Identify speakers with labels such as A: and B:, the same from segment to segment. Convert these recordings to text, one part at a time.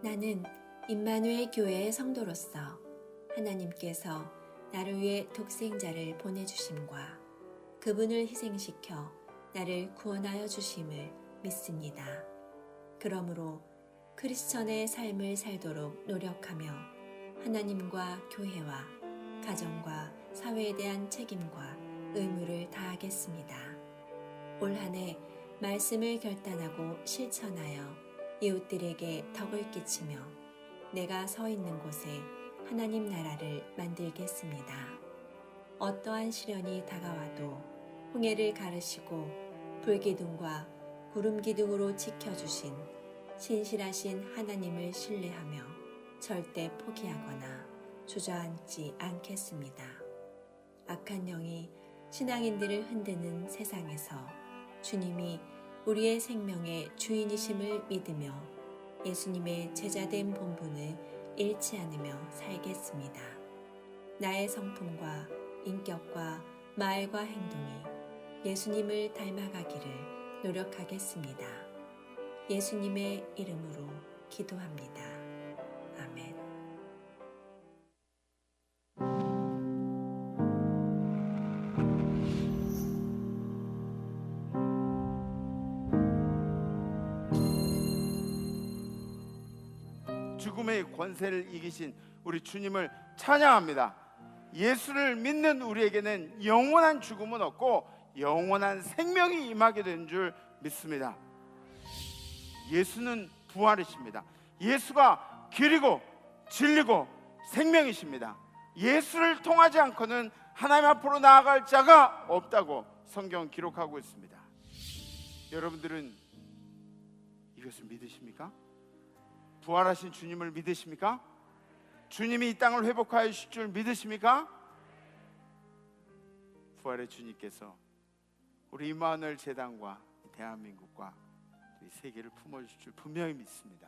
A: 나는 임마누엘 교회의 성도로서 하나님께서 나를 위해 독생자를 보내주심과 그분을 희생시켜 나를 구원하여 주심을 믿습니다. 그러므로 크리스천의 삶을 살도록 노력하며 하나님과 교회와 가정과 사회에 대한 책임과 의무를 다하겠습니다. 올 한 해 말씀을 결단하고 실천하여 이웃들에게 덕을 끼치며 내가 서 있는 곳에 하나님 나라를 만들겠습니다. 어떠한 시련이 다가와도 홍해를 가르시고 불기둥과 구름기둥으로 지켜주신 신실하신 하나님을 신뢰하며 절대 포기하거나 주저앉지 않겠습니다. 악한 영이 신앙인들을 흔드는 세상에서 주님이 우리의 생명의 주인이심을 믿으며 예수님의 제자된 본분을 잃지 않으며 살겠습니다. 나의 성품과 인격과 말과 행동이 예수님을 닮아가기를 노력하겠습니다. 예수님의 이름으로 기도합니다. 아멘.
B: 죽음의 권세를 이기신 우리 주님을 찬양합니다. 예수를 믿는 우리에게는 영원한 죽음은 없고 영원한 생명이 임하게 된 줄 믿습니다. 예수는 부활이십니다. 예수가 길이고 진리고 생명이십니다. 예수를 통하지 않고는 하나님 앞으로 나아갈 자가 없다고 성경은 기록하고 있습니다. 여러분들은 이것을 믿으십니까? 부활하신 주님을 믿으십니까? 주님이 이 땅을 회복하여 주실 줄 믿으십니까? 부활의 주님께서 우리 임마누엘 재단과 대한민국과 이 세계를 품어주실 줄 분명히 믿습니다.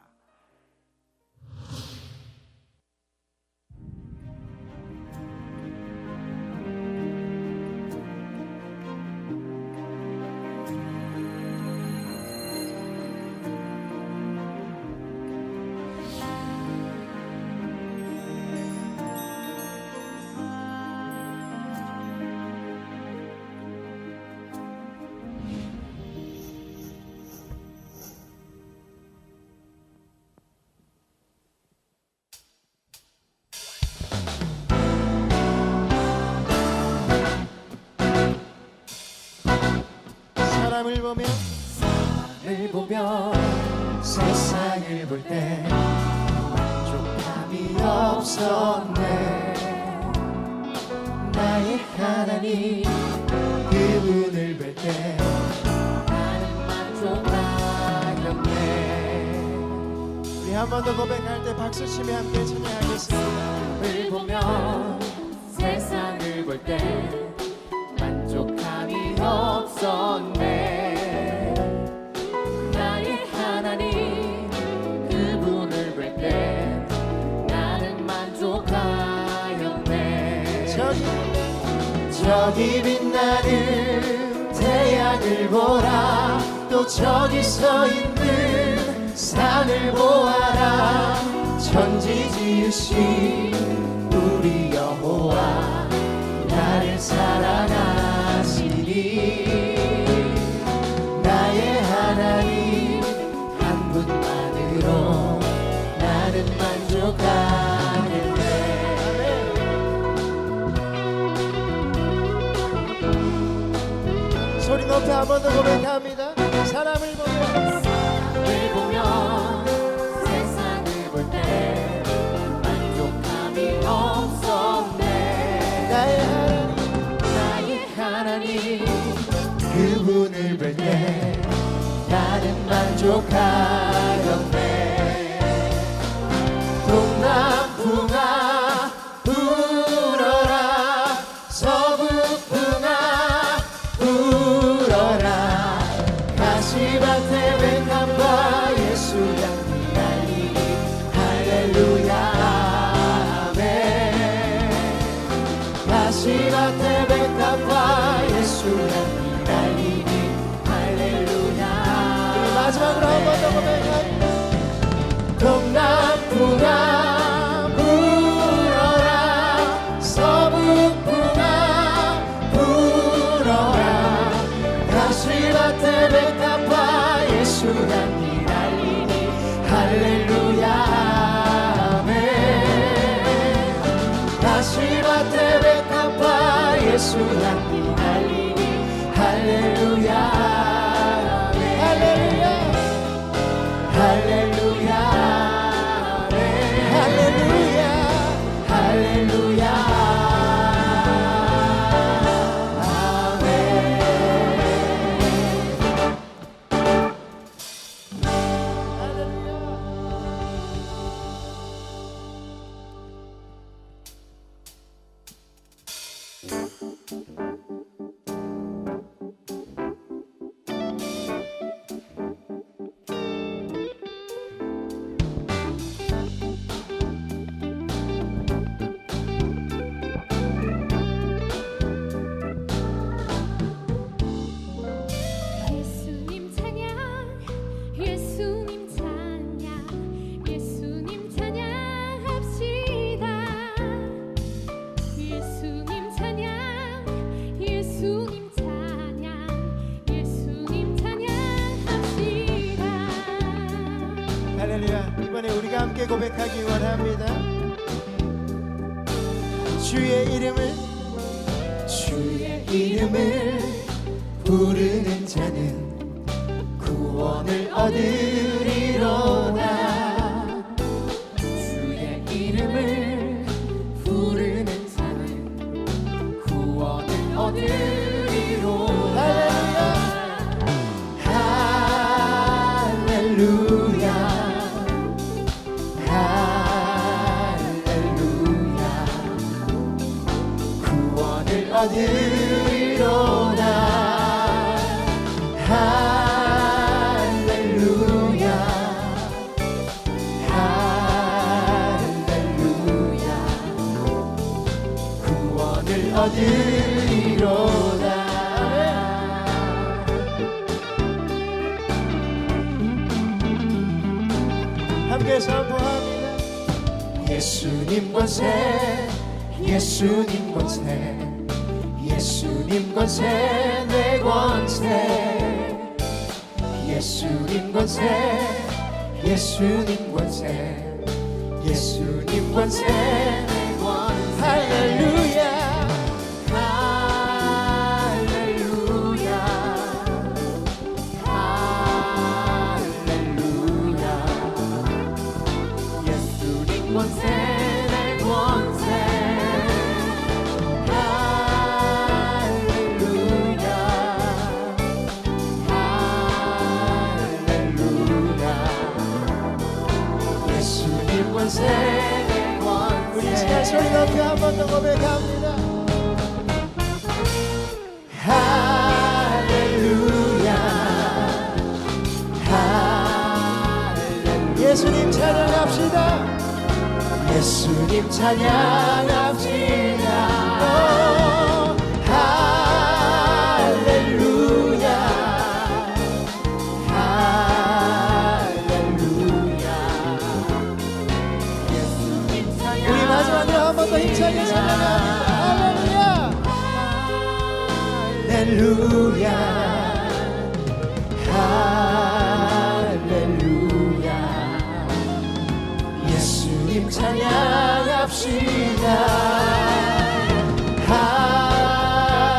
C: 사람을 보며 세상을 볼 때 만족함이 없었네. 나의 하나님 그분을 볼 때 나는 만족하였네. 우리 한 번 더 고백할 때 박수 치며 함께 찬양하겠습니다.
D: 사람을 보며 세상을 볼 때 만족함이 없었네. 나의 하나님 그분을 볼 때 나는 만족하였네.
C: 저기 빛나는 태양을 보라. 또 저기 서 있는 산을 보아라. 천지 지으신 우리 여호와 나를 사랑하시니 나의 하나님 한 분만으로 나는 만족하겠네. 소리 높여 한 번 더 고백합니다. 사람을 보며
D: 세상을 볼 때 만족함이 없었네. 나의 하나님
C: 그분을 볼 때 나는 만족하였네. 동남풍아 불어라. 서북풍아 불어라. 가시밭에 백합과 예수 향기 날리니 할렐루야 아멘. 가시밭에 백합과 예수 향기 날리니 할렐루야. 마지막으로 한 번 더 고백하 할렐루야. 이번에 우리가 함께 고백하기 원합니다. 주의 이름을 부르는 자는 구원을 얻으리로다.
D: 주의 이름을 부르는 자는 구원을 얻으리로다.
C: 할렐루야. 할렐루야. 구원을 얻으리로다. 할렐루야. 할렐루야. 구원을 얻으리로다. 함께 선포합니다. 예수님 권세, 예수님 권세, 예수님 권세, 내 권세. 예수님 권세, 예수님 권세, 예수님 권세, 내 권세. 할렐루야. 우리 시간 소리 높이 한 번 더 고백합니다. 할렐루야. 할렐루야. 예수님 찬양합시다. 예수님 찬양합시다. 할렐루야. 우리 마지막으로 한 번 더 힘차게 찬양합니다. 할렐루야. 할렐루야. 예수님 찬양합시다.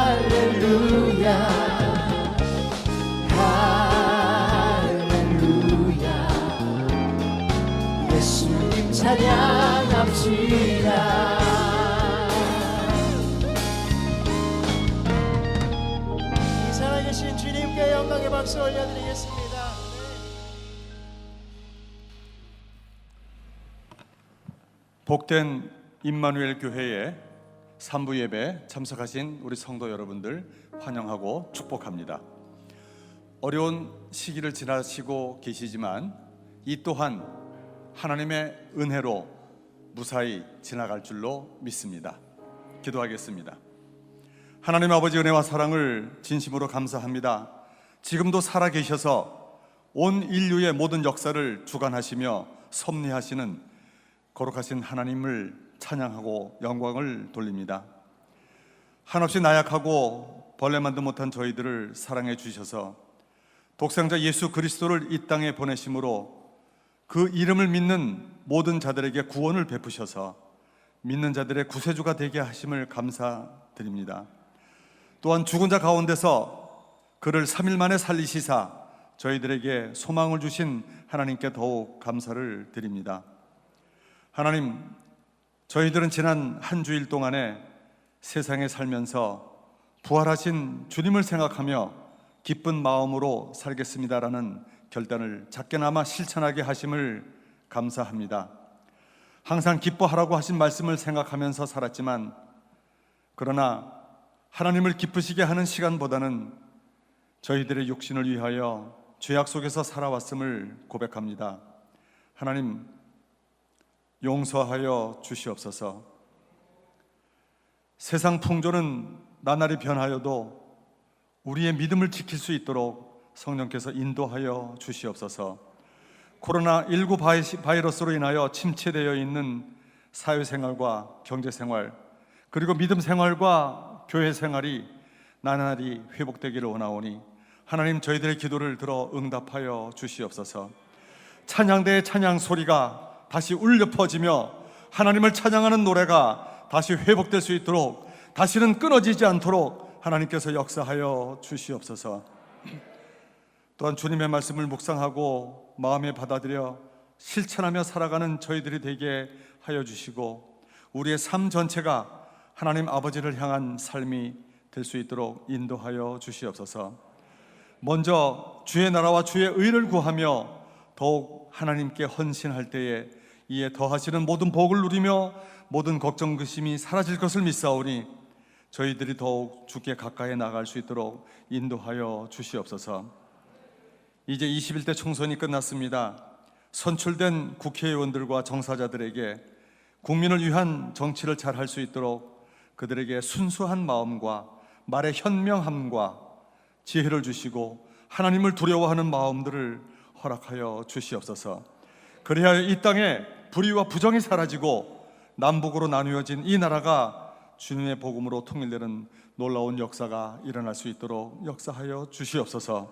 C: 할렐루야. 할렐루야. 예수님 찬양합시다. 이 살아계신 주님께 영광의 박수 올려드리겠습니다.
E: 복된 임마누엘 교회에 3부 예배 참석하신 우리 성도 여러분들 환영하고 축복합니다. 어려운 시기를 지나시고 계시지만 이 또한 하나님의 은혜로 무사히 지나갈 줄로 믿습니다. 기도하겠습니다. 하나님 아버지 은혜와 사랑을 진심으로 감사합니다. 지금도 살아계셔서 온 인류의 모든 역사를 주관하시며 섭리하시는 거룩하신 하나님을 찬양하고 영광을 돌립니다. 한없이 나약하고 벌레만도 못한 저희들을 사랑해 주셔서 독생자 예수 그리스도를 이 땅에 보내심으로 그 이름을 믿는 모든 자들에게 구원을 베푸셔서 믿는 자들의 구세주가 되게 하심을 감사드립니다. 또한 죽은 자 가운데서 그를 3일 만에 살리시사 저희들에게 소망을 주신 하나님께 더욱 감사를 드립니다. 하나님, 저희들은 지난 한 주일 동안에 세상에 살면서 부활하신 주님을 생각하며 기쁜 마음으로 살겠습니다라는 결단을 작게나마 실천하게 하심을 감사합니다. 항상 기뻐하라고 하신 말씀을 생각하면서 살았지만 그러나 하나님을 기쁘시게 하는 시간보다는 저희들의 육신을 위하여 죄악 속에서 살아왔음을 고백합니다. 하나님, 용서하여 주시옵소서. 세상 풍조는 나날이 변하여도 우리의 믿음을 지킬 수 있도록 성령께서 인도하여 주시옵소서. 코로나19 바이러스로 인하여 침체되어 있는 사회생활과 경제생활, 그리고 믿음 생활과 교회 생활이 나날이 회복되기를 원하오니 하나님, 저희들의 기도를 들어 응답하여 주시옵소서. 찬양대의 찬양 소리가 다시 울려 퍼지며 하나님을 찬양하는 노래가 다시 회복될 수 있도록, 다시는 끊어지지 않도록 하나님께서 역사하여 주시옵소서. 또한 주님의 말씀을 묵상하고 마음에 받아들여 실천하며 살아가는 저희들이 되게 하여 주시고, 우리의 삶 전체가 하나님 아버지를 향한 삶이 될 수 있도록 인도하여 주시옵소서. 먼저 주의 나라와 주의 의를 구하며 더욱 하나님께 헌신할 때에 이에 더하시는 모든 복을 누리며 모든 걱정 근심이 사라질 것을 믿사오니 저희들이 더욱 주께 가까이 나갈 수 있도록 인도하여 주시옵소서. 이제 21대 총선이 끝났습니다. 선출된 국회의원들과 정사자들에게 국민을 위한 정치를 잘 할 수 있도록 그들에게 순수한 마음과 말의 현명함과 지혜를 주시고 하나님을 두려워하는 마음들을 허락하여 주시옵소서. 그리하여 이 땅에 불의와 부정이 사라지고 남북으로 나누어진 이 나라가 주님의 복음으로 통일되는 놀라운 역사가 일어날 수 있도록 역사하여 주시옵소서.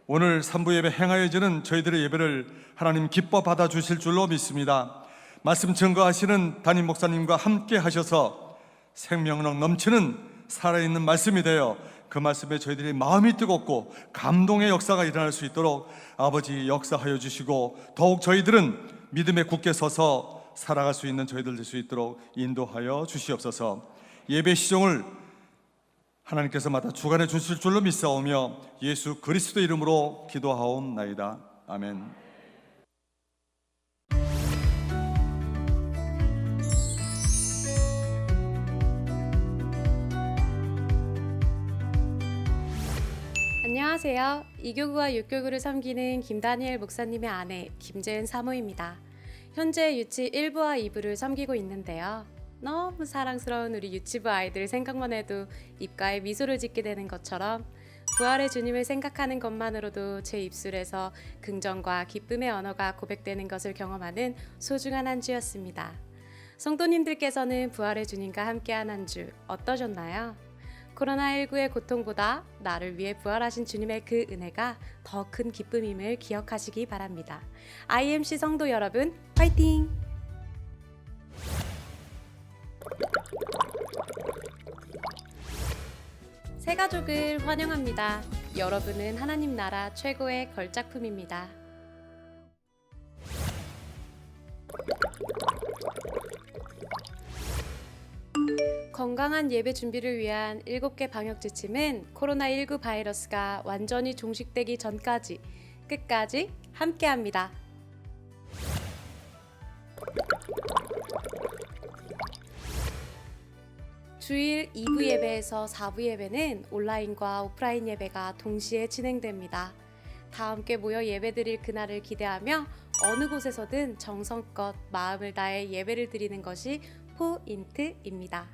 E: 오늘 3부 예배 행하여지는 저희들의 예배를 하나님 기뻐 받아주실 줄로 믿습니다. 말씀 증거하시는 담임 목사님과 함께 하셔서 생명력 넘치는 살아있는 말씀이 되어 그 말씀에 저희들이 마음이 뜨겁고 감동의 역사가 일어날 수 있도록 아버지 역사하여 주시고, 더욱 저희들은 믿음에 굳게 서서 살아갈 수 있는 저희들 될 수 있도록 인도하여 주시옵소서. 예배 시종을 하나님께서 마다 주관해 주실 줄로 믿사오며 예수 그리스도 이름으로 기도하옵나이다. 아멘.
F: 안녕하세요. 이교구와 육교구를 섬기는 김다니엘 목사님의 아내 김재은 사모입니다. 현재 유치 1부와 2부를 섬기고 있는데요. 너무 사랑스러운 우리 유치부 아이들 생각만 해도 입가에 미소를 짓게 되는 것처럼 부활의 주님을 생각하는 것만으로도 제 입술에서 긍정과 기쁨의 언어가 고백되는 것을 경험하는 소중한 한 주였습니다. 성도님들께서는 부활의 주님과 함께한 한 주 어떠셨나요? 코로나19의 고통보다 나를 위해 부활하신 주님의 그 은혜가 더 큰 기쁨임을 기억하시기 바랍니다. IMC 성도 여러분, 화이팅! 새 가족을 환영합니다. 여러분은 하나님 나라 최고의 걸작품입니다. 건강한 예배 준비를 위한 7개 방역 지침은 코로나19 바이러스가 완전히 종식되기 전까지 끝까지 함께합니다. 주일 2부 예배에서 4부 예배는 온라인과 오프라인 예배가 동시에 진행됩니다. 다 함께 모여 예배드릴 그날을 기대하며 어느 곳에서든 정성껏 마음을 다해 예배를 드리는 것이 포인트입니다.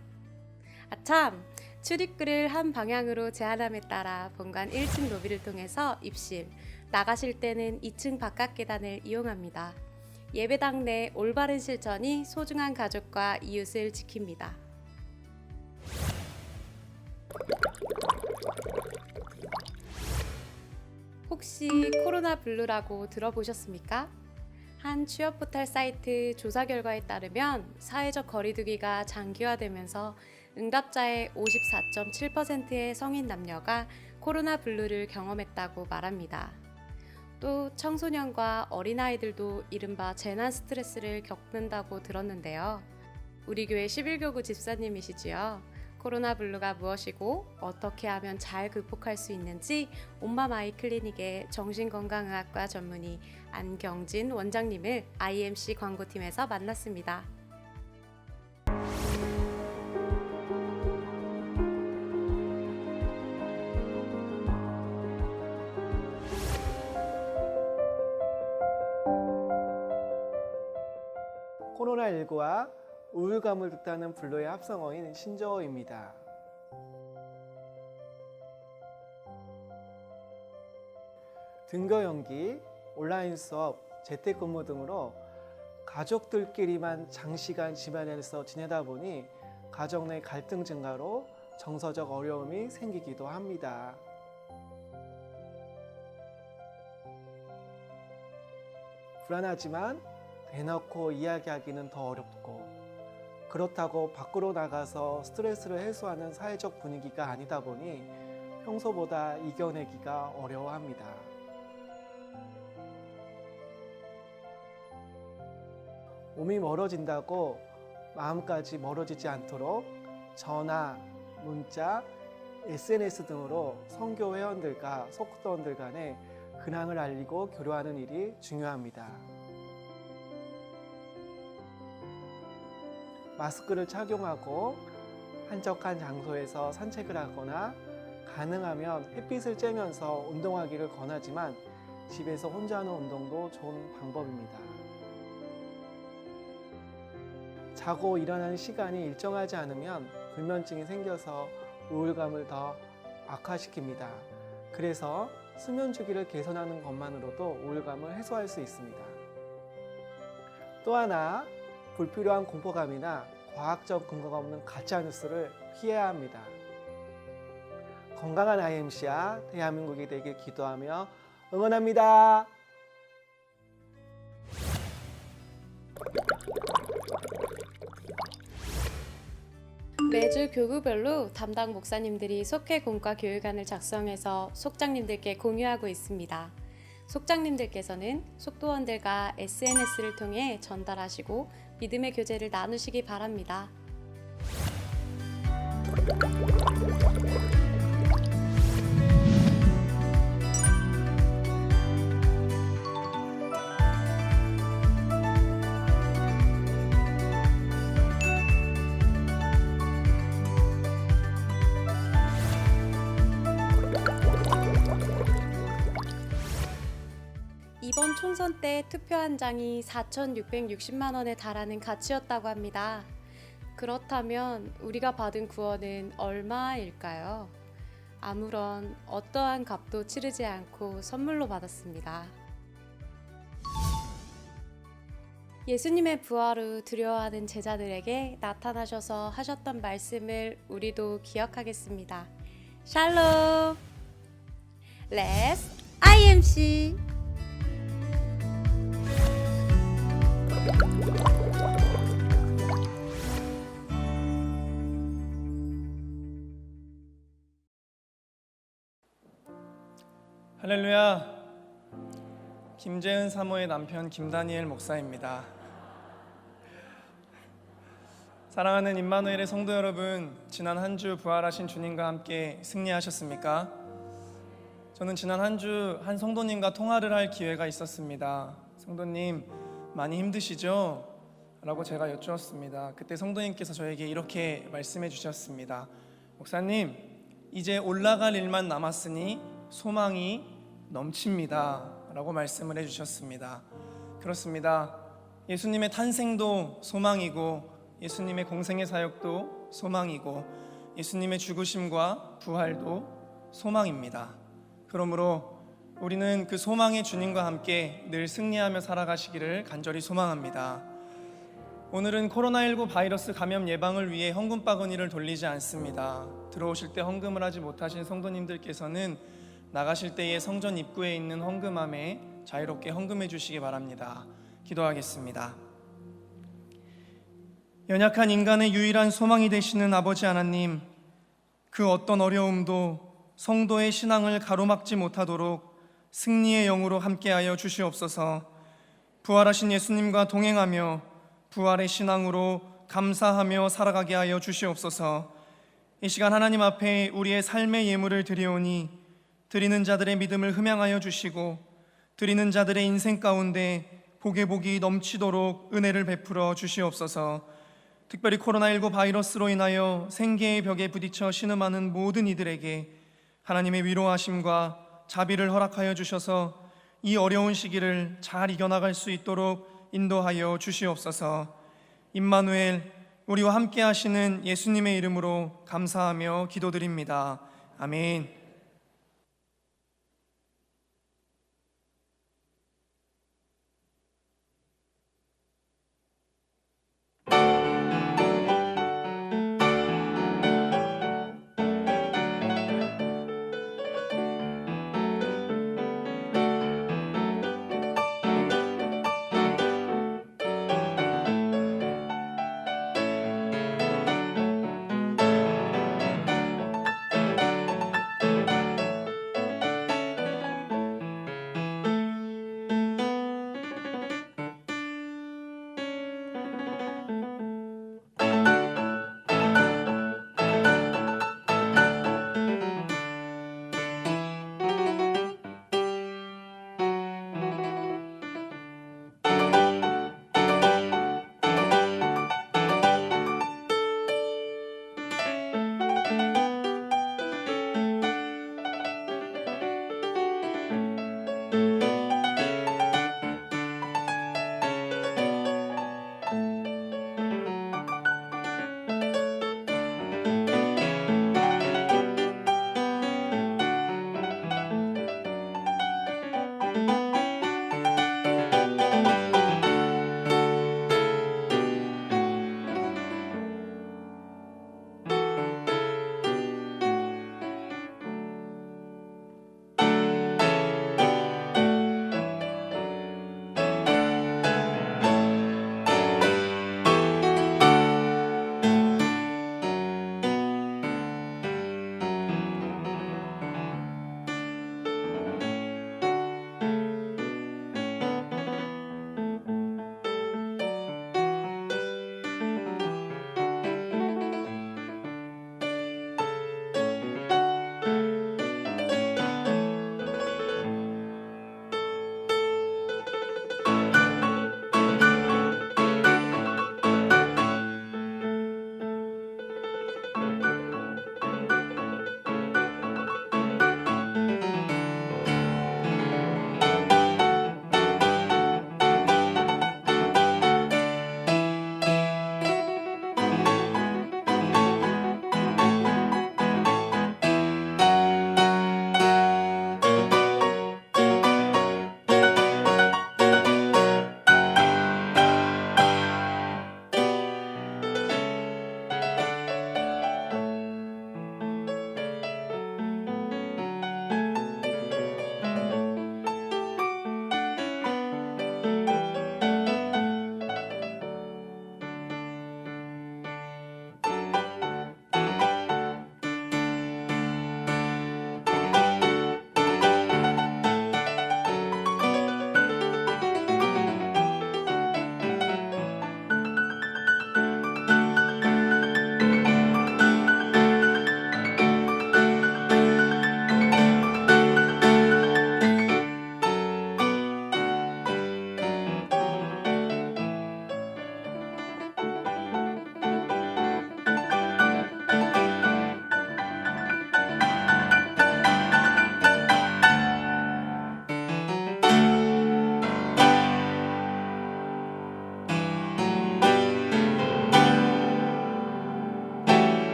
F: 아참! 출입구를 한 방향으로 제한함에 따라 본관 1층 로비를 통해서 입실, 나가실 때는 2층 바깥 계단을 이용합니다. 예배당 내 올바른 실천이 소중한 가족과 이웃을 지킵니다. 혹시 코로나 블루라고 들어보셨습니까? 한 취업 포털 사이트 조사 결과에 따르면 사회적 거리두기가 장기화되면서 응답자의 54.7%의 성인 남녀가 코로나 블루를 경험했다고 말합니다. 또 청소년과 어린아이들도 이른바 재난 스트레스를 겪는다고 들었는데요. 우리 교회 11교구 집사님이시지요. 코로나 블루가 무엇이고 어떻게 하면 잘 극복할 수 있는지 온마마이 클리닉의 정신건강의학과 전문의 안경진 원장님을 IMC 광고팀에서 만났습니다.
C: 코로나19와 우울감을 뜻하는 블루의 합성어인 신저어입니다. 등교 연기, 온라인 수업, 재택근무 등으로 가족들끼리만 장시간 집안에서 지내다 보니 가정 내 갈등 증가로 정서적 어려움이 생기기도 합니다.
G: 불안하지만 대놓고 이야기하기는 더 어렵고, 그렇다고 밖으로 나가서 스트레스를 해소하는 사회적 분위기가 아니다 보니 평소보다 이겨내기가 어려워합니다. 몸이 멀어진다고 마음까지 멀어지지 않도록 전화, 문자, SNS 등으로 선교 회원들과 속도원들 간에 근황을 알리고 교류하는 일이 중요합니다. 마스크를 착용하고 한적한 장소에서 산책을 하거나 가능하면 햇빛을 쬐면서 운동하기를 권하지만 집에서 혼자 하는 운동도 좋은 방법입니다. 자고 일어나는 시간이 일정하지 않으면 불면증이 생겨서 우울감을 더 악화시킵니다. 그래서 수면 주기를 개선하는 것만으로도 우울감을 해소할 수 있습니다. 또 하나, 불필요한 공포감이나 과학적 근거가 없는 가짜 뉴스를 피해야 합니다. 건강한 IMC와 대한민국이 되길 기도하며 응원합니다.
F: 매주 교구별로 담당 목사님들이 속회 공과 교육안을 작성해서 속장님들께 공유하고 있습니다. 속장님들께서는 속도원들과 SNS를 통해 전달하시고 믿음의 교제를 나누시기 바랍니다. 이번 총선 때 투표 한 장이 4,660만 원에 달하는 가치였다고 합니다. 그렇다면 우리가 받은 구원은 얼마일까요? 아무런 어떠한 값도 치르지 않고 선물로 받았습니다. 예수님의 부활 후 두려워하는 제자들에게 나타나셔서 하셨던 말씀을 우리도 기억하겠습니다. 샬롬! Let's IMC!
H: 할렐루야. 김재은 사모의 남편 김다니엘 목사입니다. 사랑하는 임마누엘의 성도 여러분, 지난 한 주 부활하신 주님과 함께 승리하셨습니까? 저는 지난 한 주 한 성도님과 통화를 할 기회가 있었습니다. 성도님, 많이 힘드시죠? 라고 제가 여쭈었습니다. 그때 성도님께서 저에게 이렇게 말씀해 주셨습니다. 목사님, 이제 올라갈 일만 남았으니 소망이 넘칩니다 라고 말씀을 해주셨습니다. 그렇습니다. 예수님의 탄생도 소망이고, 예수님의 공생의 사역도 소망이고, 예수님의 죽으심과 부활도 소망입니다. 그러므로 우리는 그 소망의 주님과 함께 늘 승리하며 살아가시기를 간절히 소망합니다. 오늘은 코로나19 바이러스 감염 예방을 위해 헌금 바구니를 돌리지 않습니다. 들어오실 때 헌금을 하지 못하신 성도님들께서는 나가실 때에 성전 입구에 있는 헌금함에 자유롭게 헌금해 주시기 바랍니다. 기도하겠습니다. 연약한 인간의 유일한 소망이 되시는 아버지 하나님, 그 어떤 어려움도 성도의 신앙을 가로막지 못하도록 승리의 영으로 함께하여 주시옵소서. 부활하신 예수님과 동행하며 부활의 신앙으로 감사하며 살아가게 하여 주시옵소서. 이 시간 하나님 앞에 우리의 삶의 예물을 드리오니 드리는 자들의 믿음을 흠양하여 주시고, 드리는 자들의 인생 가운데 복의 복이 넘치도록 은혜를 베풀어 주시옵소서. 특별히 코로나19 바이러스로 인하여 생계의 벽에 부딪혀 신음하는 모든 이들에게 하나님의 위로하심과 자비를 허락하여 주셔서 이 어려운 시기를 잘 이겨나갈 수 있도록 인도하여 주시옵소서. 임마누엘, 우리와 함께 하시는 예수님의 이름으로 감사하며 기도드립니다. 아멘.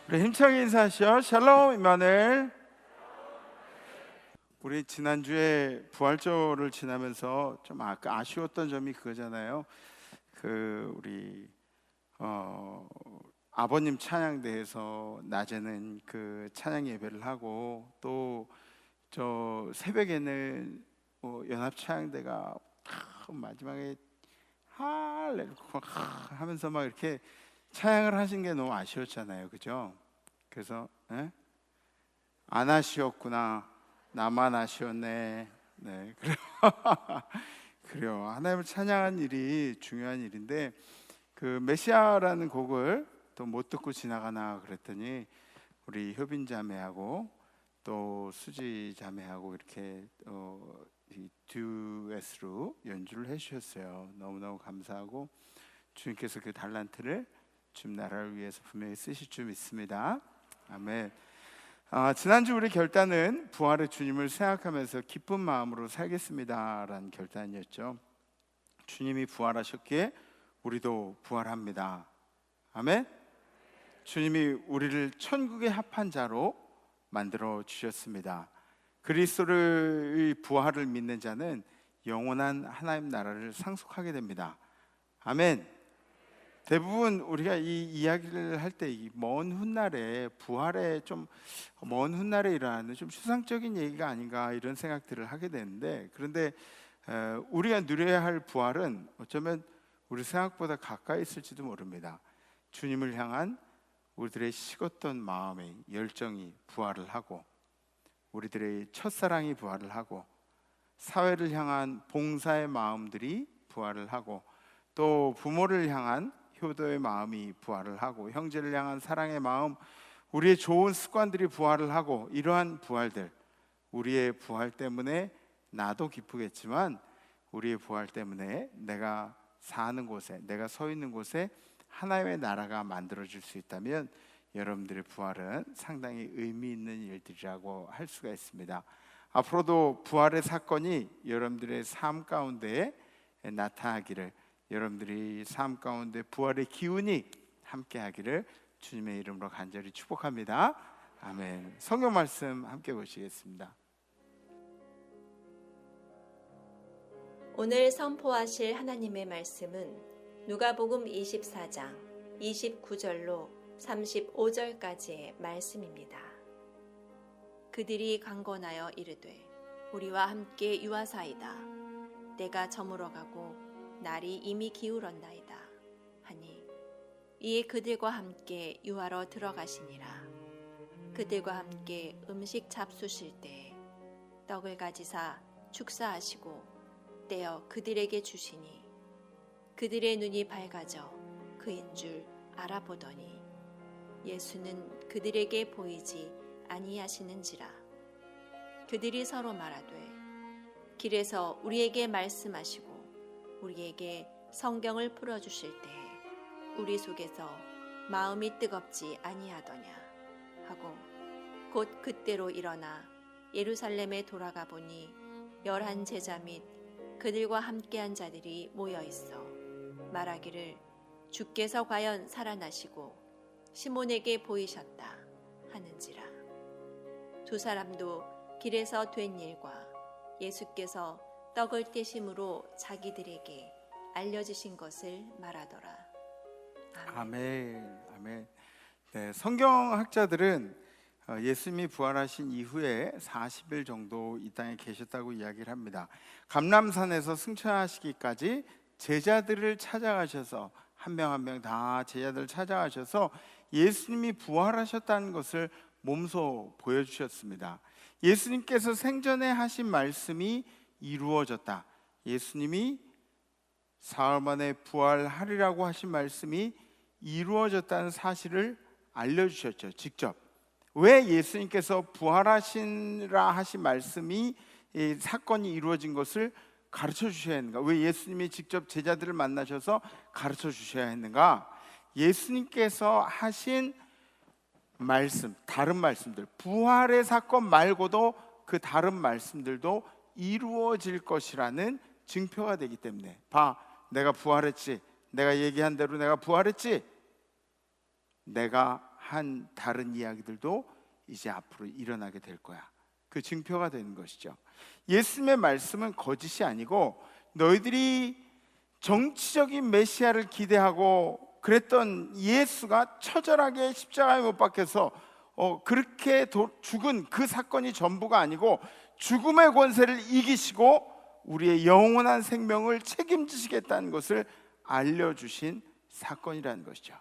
B: 우리 힘차게 인사하시죠. 샬롬 임마누엘. 우리 지난주에 부활절을 지나면서 좀 아쉬웠던 점이 그거잖아요. 우리 아버님 찬양대에서 낮에는 그 찬양 예배를 하고 또 저 새벽에는 연합 찬양대가 마지막에 할렐루야 하면서 막 이렇게 찬양을 하신 게 너무 아쉬웠잖아요, 그죠? 그래서 안 아쉬웠구나, 나만 아쉬웠네. 네, 그래요. 하나님을 찬양하는 일이 중요한 일인데 그 메시아라는 곡을 또 못 듣고 지나가나 그랬더니 우리 효빈 자매하고 또 수지 자매하고 이렇게 이 듀엣으로 연주를 해주셨어요. 너무너무 감사하고 주님께서 그 달란트를 주님 나라를 위해서 분명히 쓰실 줄 믿습니다. 아멘. 지난주 우리 결단은 부활의 주님을 생각하면서 기쁜 마음으로 살겠습니다라는 결단이었죠. 주님이 부활하셨기에 우리도 부활합니다. 아멘. 주님이 우리를 천국의 합한 자로 만들어 주셨습니다. 그리스도의 부활을 믿는 자는 영원한 하나님 나라를 상속하게 됩니다. 아멘. 대부분 우리가 이 이야기를 할 때 먼 훗날에 부활에 좀 먼 훗날에 일어나는 좀 추상적인 얘기가 아닌가 이런 생각들을 하게 되는데, 그런데 우리가 누려야 할 부활은 어쩌면 우리 생각보다 가까이 있을지도 모릅니다. 주님을 향한 우리들의 식었던 마음의 열정이 부활을 하고, 우리들의 첫사랑이 부활을 하고, 사회를 향한 봉사의 마음들이 부활을 하고, 또 부모를 향한 효도의 마음이 부활을 하고, 형제를 향한 사랑의 마음, 우리의 좋은 습관들이 부활을 하고, 이러한 부활들, 우리의 부활 때문에 나도 기쁘겠지만 우리의 부활 때문에 내가 사는 곳에, 내가 서 있는 곳에 하나님의 나라가 만들어질 수 있다면 여러분들의 부활은 상당히 의미 있는 일들이라고 할 수가 있습니다. 앞으로도 부활의 사건이 여러분들의 삶 가운데 나타나기를, 여러분들이 삶 가운데 부활의 기운이 함께하기를 주님의 이름으로 간절히 축복합니다. 아멘. 성경 말씀 함께 보시겠습니다.
A: 오늘 선포하실 하나님의 말씀은 누가복음 24장 29절로 35절까지의 말씀입니다. 그들이 강권하여 이르되 우리와 함께 유하사이다. 때가 저물어 가고 날이 이미 기울었나이다 하니 이에 그들과 함께 유하러 들어가시니라. 그들과 함께 음식 잡수실 때에 떡을 가지사 축사하시고 떼어 그들에게 주시니 그들의 눈이 밝아져 그인 줄 알아보더니 예수는 그들에게 보이지 아니하시는지라. 그들이 서로 말하되 길에서 우리에게 말씀하시고 우리에게 성경을 풀어주실 때에 우리 속에서 마음이 뜨겁지 아니하더냐 하고 곧 그때로 일어나 예루살렘에 돌아가 보니 11 제자 및 그들과 함께한 자들이 모여 있어 말하기를 주께서 과연 살아나시고 시몬에게 보이셨다 하는지라. 두 사람도 길에서 된 일과 예수께서 떡을 떼심으로 자기들에게 알려주신 것을 말하더라.
B: 아멘. 아멘. 네, 성경학자들은 예수님이 부활하신 이후에 40일 정도 이 땅에 계셨다고 이야기를 합니다. 감람산에서 승천하시기까지 제자들을 찾아가셔서 한 명 한 명 다 제자들을 찾아가셔서 예수님이 부활하셨다는 것을 몸소 보여주셨습니다. 예수님께서 생전에 하신 말씀이 이루어졌다. 예수님이 사흘 만에 부활하리라고 하신 말씀이 이루어졌다는 사실을 알려주셨죠. 직접. 왜 예수님께서 부활하시라 하신 말씀이 이 사건이 이루어진 것을 가르쳐 주셔야 했는가? 왜 예수님이 직접 제자들을 만나셔서 가르쳐 주셔야 했는가? 예수님께서 하신 말씀, 다른 말씀들, 부활의 사건 말고도 그 다른 말씀들도 이루어질 것이라는 증표가 되기 때문에, 봐, 내가 부활했지, 내가 얘기한 대로 내가 부활했지, 내가 한 다른 이야기들도 이제 앞으로 일어나게 될 거야. 그 증표가 되는 것이죠. 예수님의 말씀은 거짓이 아니고, 너희들이 정치적인 메시아를 기대하고 그랬던 예수가 처절하게 십자가에 못 박혀서 그렇게 죽은 그 사건이 전부가 아니고, 죽음의 권세를 이기시고 우리의 영원한 생명을 책임지시겠다는 것을 알려주신 사건이라는 것이죠.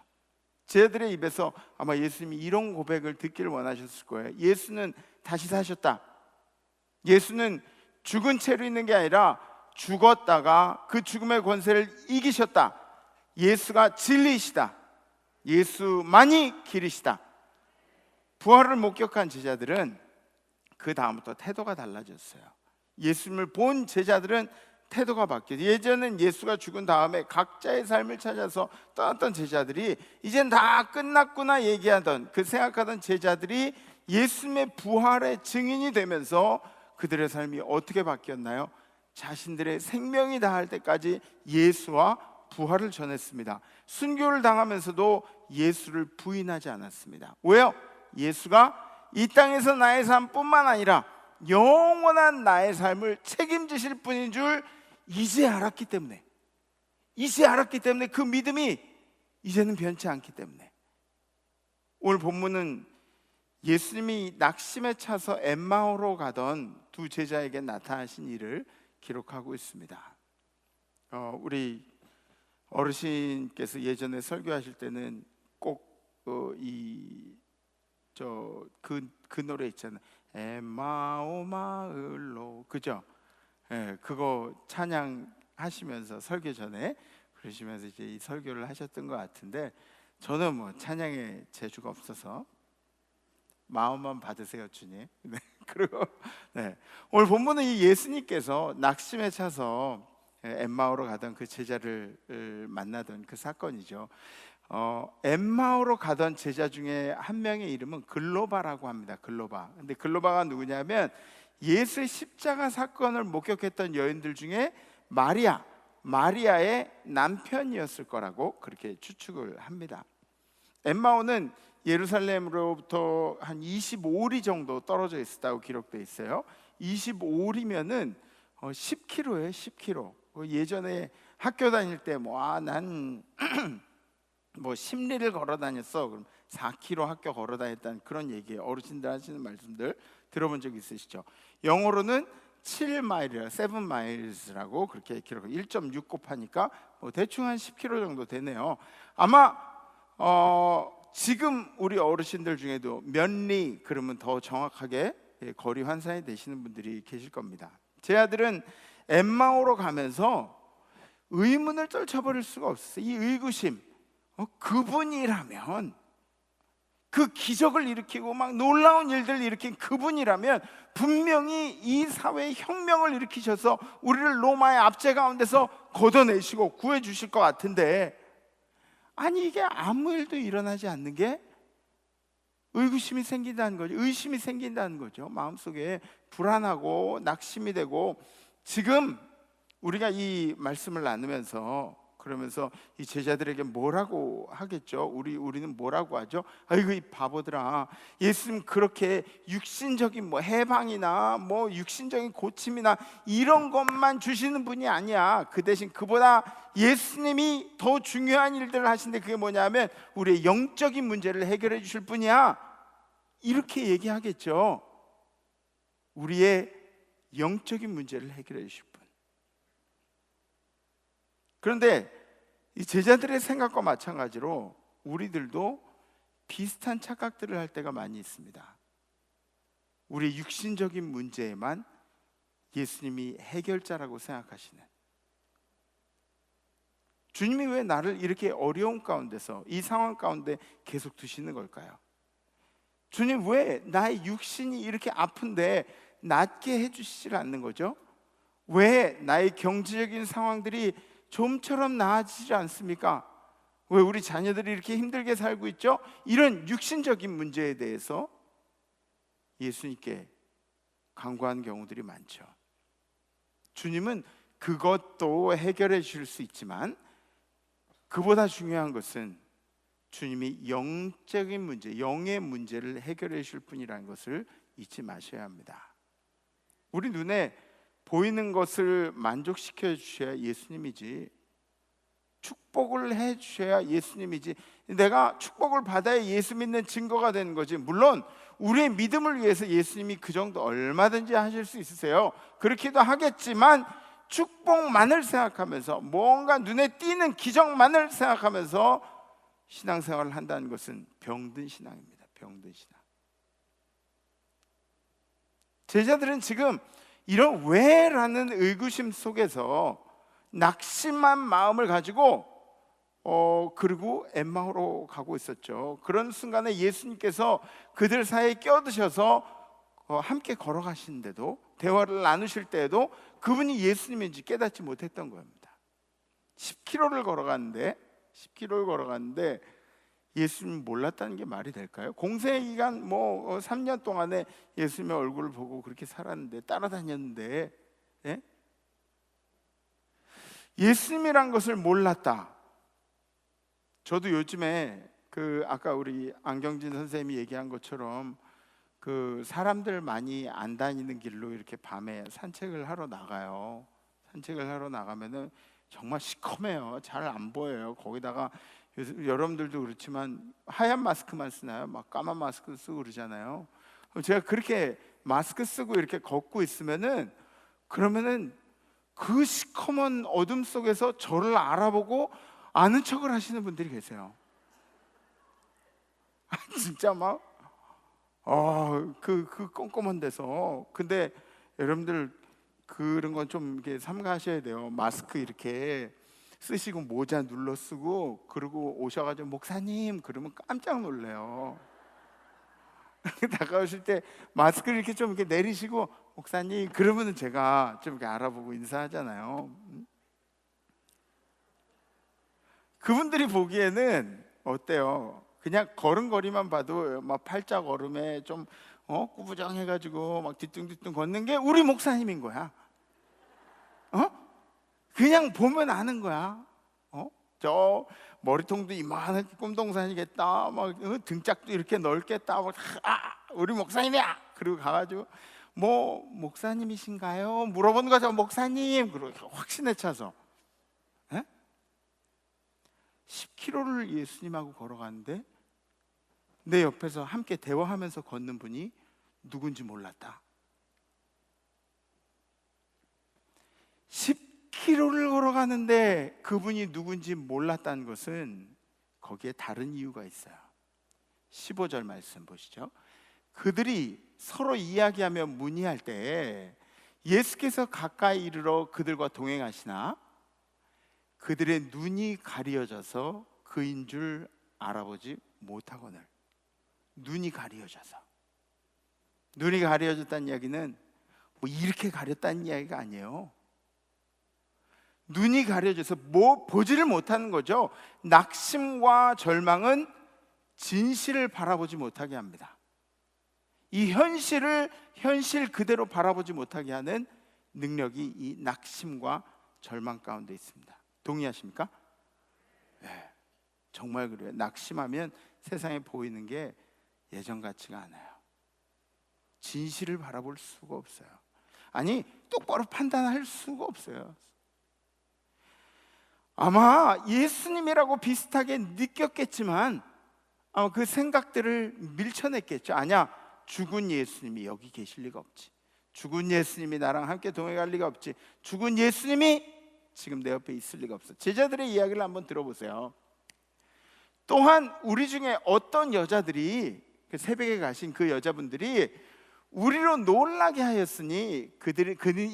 B: 제자들의 입에서 아마 예수님이 이런 고백을 듣기를 원하셨을 거예요. 예수는 다시 사셨다. 예수는 죽은 채로 있는 게 아니라 죽었다가 그 죽음의 권세를 이기셨다. 예수가 진리이시다. 예수만이 길이시다. 부활을 목격한 제자들은 그 다음부터 태도가 달라졌어요. 예수님을 본 제자들은 태도가 바뀌어요. 예전엔 예수가 죽은 다음에 각자의 삶을 찾아서 떠났던 제자들이 이젠 다 끝났구나 얘기하던, 그 생각하던 제자들이 예수님의 부활의 증인이 되면서 그들의 삶이 어떻게 바뀌었나요? 자신들의 생명이 다할 때까지 예수와 부활을 전했습니다. 순교를 당하면서도 예수를 부인하지 않았습니다. 왜요? 예수가 이 땅에서 나의 삶뿐만 아니라 영원한 나의 삶을 책임지실 분인 줄 이제 알았기 때문에, 그 믿음이 이제는 변치 않기 때문에. 오늘 본문은 예수님이 낙심에 차서 엠마오로 가던 두 제자에게 나타나신 일을 기록하고 있습니다. 우리 어르신께서 예전에 설교하실 때는 꼭 그 노래 있잖아요. 엠마오 마을로, 그죠? 그거 찬양하시면서 설교 전에 그러시면서 이제 이 설교를 하셨던 것 같은데, 저는 뭐 찬양에 재주가 없어서 마음만 받으세요, 주님. 네. 그리고 오늘 본문은 이 예수님께서 낙심에 차서 엠마오로 가던 그 제자를 만나던 그 사건이죠. 엠마오로 가던 제자 중에 한 명의 이름은 글로바라고 합니다. 글로바. 근데 글로바가 누구냐면 예수의 십자가 사건을 목격했던 여인들 중에 마리아의 남편이었을 거라고 그렇게 추측을 합니다. 엠마오는 예루살렘으로부터 한 25리 정도 떨어져 있었다고 기록되어 있어요. 25리면은 10km예요. 10km. 예전에 학교 다닐 때 난 뭐 10리를 걸어 다녔어. 그럼 4km 학교 걸어 다녔다는 그런 얘기예요. 어르신들 하시는 말씀들 들어본 적 있으시죠? 영어로는 7마일이라 7마일스라고 그렇게 기록해요. 1.6 곱하니까 대충 한 10km 정도 되네요. 아마 지금 우리 어르신들 중에도 몇 리 그러면 더 정확하게 거리 환산이 되시는 분들이 계실 겁니다. 제 아들은 엠마오로 가면서 의문을 떨쳐버릴 수가 없었어요. 이 의구심, 그분이라면, 그 기적을 일으키고 막 놀라운 일들을 일으킨 그분이라면 분명히 이 사회에 혁명을 일으키셔서 우리를 로마의 압제 가운데서 걷어내시고 구해주실 것 같은데, 아니 이게 아무 일도 일어나지 않는 게 의구심이 생긴다는 거죠. 의심이 생긴다는 거죠. 마음속에 불안하고 낙심이 되고, 지금 우리가 이 말씀을 나누면서 그러면서 이 제자들에게 뭐라고 하겠죠? 우리는 뭐라고 하죠? 아이고 이 바보들아, 예수님 그렇게 육신적인 해방이나 육신적인 고침이나 이런 것만 주시는 분이 아니야. 그 대신 그보다 예수님이 더 중요한 일들을 하시는데, 그게 뭐냐면 우리의 영적인 문제를 해결해 주실 분이야. 이렇게 얘기하겠죠. 우리의 영적인 문제를 해결해 주실 분. 그런데 이 제자들의 생각과 마찬가지로 우리들도 비슷한 착각들을 할 때가 많이 있습니다. 우리 육신적인 문제에만 예수님이 해결자라고 생각하시는, 주님이 왜 나를 이렇게 어려운 가운데서, 이 상황 가운데 계속 두시는 걸까요? 주님 왜 나의 육신이 이렇게 아픈데 낫게 해주시질 않는 거죠? 왜 나의 경제적인 상황들이 좀처럼 나아지지 않습니까? 왜 우리 자녀들이 이렇게 힘들게 살고 있죠? 이런 육신적인 문제에 대해서 예수님께 간구하는 경우들이 많죠. 주님은 그것도 해결해 주실 수 있지만, 그보다 중요한 것은 주님이 영적인 문제, 영의 문제를 해결해 주실 분이라는 것을 잊지 마셔야 합니다. 우리 눈에 보이는 것을 만족시켜 주셔야 예수님이지, 축복을 해 주셔야 예수님이지, 내가 축복을 받아야 예수 믿는 증거가 되는 거지. 물론 우리의 믿음을 위해서 예수님이 그 정도 얼마든지 하실 수 있으세요. 그렇기도 하겠지만 축복만을 생각하면서, 뭔가 눈에 띄는 기적만을 생각하면서 신앙생활을 한다는 것은 병든 신앙입니다. 병든 신앙. 제자들은 지금 이런 왜라는 의구심 속에서 낙심한 마음을 가지고 그리고 엠마오로 가고 있었죠. 그런 순간에 예수님께서 그들 사이에 껴드셔서 함께 걸어가시는데도, 대화를 나누실 때에도 그분이 예수님인지 깨닫지 못했던 겁니다. 10km를 걸어갔는데 예수님 몰랐다는 게 말이 될까요? 공생의 기간 3년 동안에 예수님의 얼굴을 보고 그렇게 살았는데, 따라다녔는데, 예? 예수님이란 것을 몰랐다. 저도 요즘에 아까 우리 안경진 선생님이 얘기한 것처럼 사람들 많이 안 다니는 길로 이렇게 밤에 산책을 하러 나가요. 산책을 하러 나가면은 정말 시커매요. 잘 안 보여요. 거기다가 여러분들도 그렇지만 하얀 마스크만 쓰나요? 막 까만 마스크 쓰고 그러잖아요. 제가 그렇게 마스크 쓰고 이렇게 걷고 있으면은, 그러면은 그 시커먼 어둠 속에서 저를 알아보고 아는 척을 하시는 분들이 계세요. 진짜 막 그 꼼꼼한 데서. 근데 여러분들 그런 건 좀 이렇게 삼가하셔야 돼요. 마스크 이렇게 쓰시고 모자 눌러 쓰고 그러고 오셔가지고 목사님 그러면 깜짝 놀래요. 다가오실 때 마스크를 이렇게 좀 이렇게 내리시고 목사님 그러면은 제가 좀 이렇게 알아보고 인사하잖아요. 그분들이 보기에는 어때요? 그냥 걸음걸이만 봐도 막 팔자걸음에 좀 꾸부정해가지고 막 뒤뚱뒤뚱 걷는 게 우리 목사님인 거야. 그냥 보면 아는 거야. 저 머리통도 이만하게 꿈동산이겠다. 막 등짝도 이렇게 넓겠다. 막 우리 목사님이야. 그리고 가가지고 목사님이신가요? 물어보는 거죠. 목사님. 그리고 확신에 차서 10km를 예수님하고 걸어가는데 내 옆에서 함께 대화하면서 걷는 분이 누군지 몰랐다. 10km를 걸어가는데 그분이 누군지 몰랐다는 것은 거기에 다른 이유가 있어요. 15절 말씀 보시죠. 그들이 서로 이야기하며 문의할 때 예수께서 가까이 이르러 그들과 동행하시나 그들의 눈이 가리어져서 그인 줄 알아보지 못하거늘. 눈이 가리어졌다는 이야기는 이렇게 가렸다는 이야기가 아니에요. 눈이 가려져서 보지를 못하는 거죠. 낙심과 절망은 진실을 바라보지 못하게 합니다. 이 현실을 현실 그대로 바라보지 못하게 하는 능력이 이 낙심과 절망 가운데 있습니다. 동의하십니까? 네, 정말 그래요. 낙심하면 세상에 보이는 게 예전 같지가 않아요. 진실을 바라볼 수가 없어요. 아니, 똑바로 판단할 수가 없어요. 아마 예수님이라고 비슷하게 느꼈겠지만 그 생각들을 밀쳐냈겠죠. 아니야, 죽은 예수님이 여기 계실 리가 없지. 죽은 예수님이 나랑 함께 동행할 리가 없지. 죽은 예수님이 지금 내 옆에 있을 리가 없어. 제자들의 이야기를 한번 들어보세요. 또한 우리 중에 어떤 여자들이, 새벽에 가신 그 여자분들이 우리로 놀라게 하였으니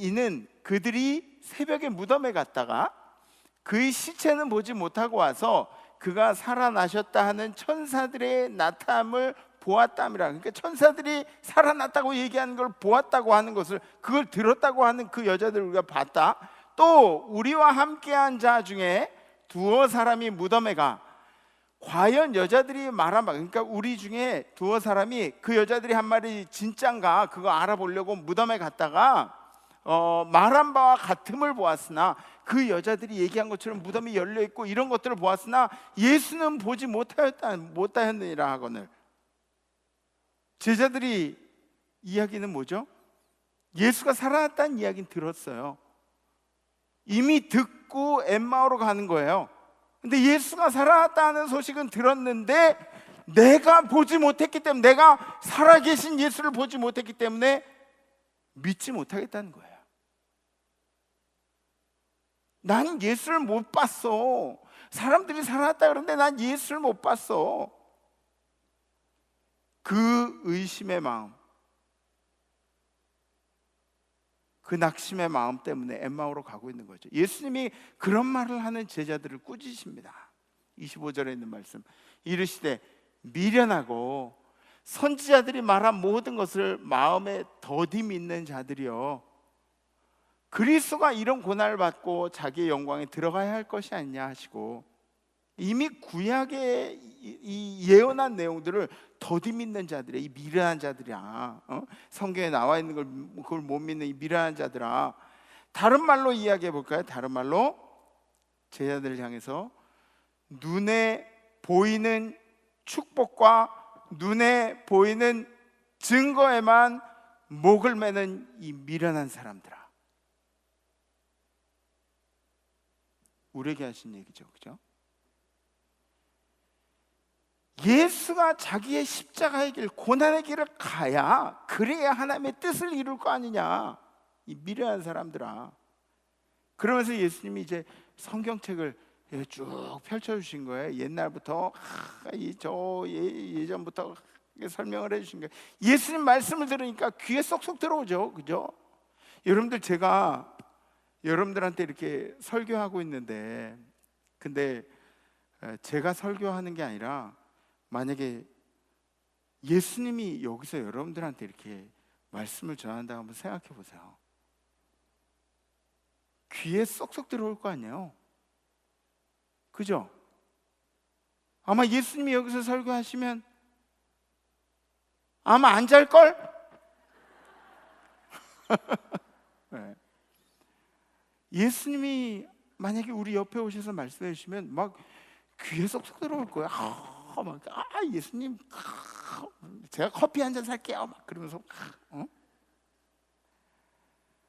B: 이는 그들이 새벽에 무덤에 갔다가 그의 시체는 보지 못하고 와서 그가 살아나셨다 하는 천사들의 나타남을 보았답니다. 그러니까 천사들이 살아났다고 얘기하는 걸 보았다고 하는 것을, 그걸 들었다고 하는 그 여자들을 우리가 봤다. 또 우리와 함께한 자 중에 두어 사람이 무덤에 가. 과연 여자들이 말한 바, 그러니까 우리 중에 두어 사람이 그 여자들이 한 말이 진짠가 그거 알아보려고 무덤에 갔다가 말한 바와 같음을 보았으나 그 여자들이 얘기한 것처럼 무덤이 열려 있고 이런 것들을 보았으나 예수는 보지 못하였느니라 하거늘. 제자들이 이야기는 뭐죠? 예수가 살아났다는 이야기는 들었어요. 이미 듣고 엠마오로 가는 거예요. 근데 예수가 살아났다는 소식은 들었는데 내가 보지 못했기 때문에, 내가 살아계신 예수를 보지 못했기 때문에 믿지 못하겠다는 거예요. 난 예수를 못 봤어. 사람들이 살아났다 그러는데 난 예수를 못 봤어. 그 의심의 마음, 그 낙심의 마음 때문에 엠마오로 가고 있는 거죠. 예수님이 그런 말을 하는 제자들을 꾸짖으십니다. 25절에 있는 말씀, 이르시되 미련하고 선지자들이 말한 모든 것을 마음에 더디 믿는 자들이여, 그리스도가 이런 고난을 받고 자기의 영광에 들어가야 할 것이 아니냐 하시고, 이미 구약의 이 예언한 내용들을 더디 믿는 자들이야. 이 미련한 자들이야. 성경에 나와 있는 걸 그걸 못 믿는 이 미련한 자들아. 다른 말로 이야기해 볼까요? 다른 말로 제자들을 향해서 눈에 보이는 축복과 눈에 보이는 증거에만 목을 매는 이 미련한 사람들아. 우리에게 하신 얘기죠, 그죠? 예수가 자기의 십자가의 길, 고난의 길을 가야 그래야 하나님의 뜻을 이룰 거 아니냐, 이 미련한 사람들아. 그러면서 예수님이 이제 성경책을 쭉 펼쳐주신 거예요. 옛날부터 예전부터 설명을 해주신 거예요. 예수님 말씀을 들으니까 귀에 쏙쏙 들어오죠, 그죠? 여러분들, 제가 여러분들한테 이렇게 설교하고 있는데, 근데 제가 설교하는 게 아니라 만약에 예수님이 여기서 여러분들한테 이렇게 말씀을 전한다고 한번 생각해 보세요. 귀에 쏙쏙 들어올 거 아니에요, 그죠? 아마 예수님이 여기서 설교하시면 아마 안 잘걸? 네. 예수님이 만약에 우리 옆에 오셔서 말씀해 주시면 막 귀에 쏙쏙 들어올 거야. 예수님, 제가 커피 한 잔 살게요, 막 그러면서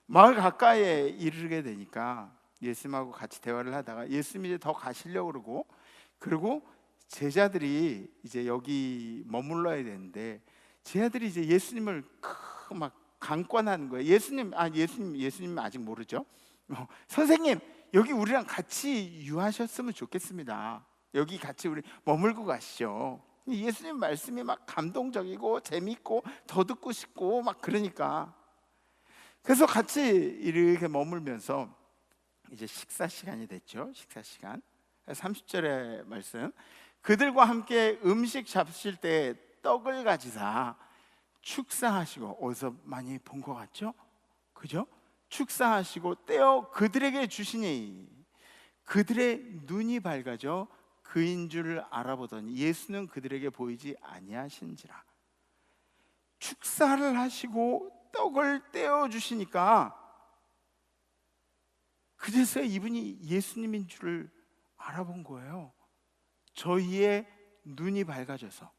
B: 마을 가까이에 이르게 되니까 예수님하고 같이 대화를 하다가 예수님이 이제 더 가시려고 그러고 제자들이 이제 여기 머물러야 되는데, 제자들이 이제 예수님을 막 강권하는 거예요. 예수님 아직 모르죠. 선생님, 여기 우리랑 같이 유하셨으면 좋겠습니다. 여기 같이 우리 머물고 가시죠. 예수님 말씀이 막 감동적이고 재밌고 더 듣고 싶고 막 그러니까, 그래서 같이 이렇게 머물면서 이제 식사 시간이 됐죠. 식사 시간 30절의 말씀, 그들과 함께 음식 잡수실 때 떡을 가지사 축사하시고, 어디서 많이 본 것 같죠? 그죠? 축사하시고 떼어 그들에게 주시니 그들의 눈이 밝아져 그인 줄 알아보더니 예수는 그들에게 보이지 아니하신지라. 축사를 하시고 떡을 떼어 주시니까 그제서야 이분이 예수님인 줄을 알아본 거예요. 저희의 눈이 밝아져서,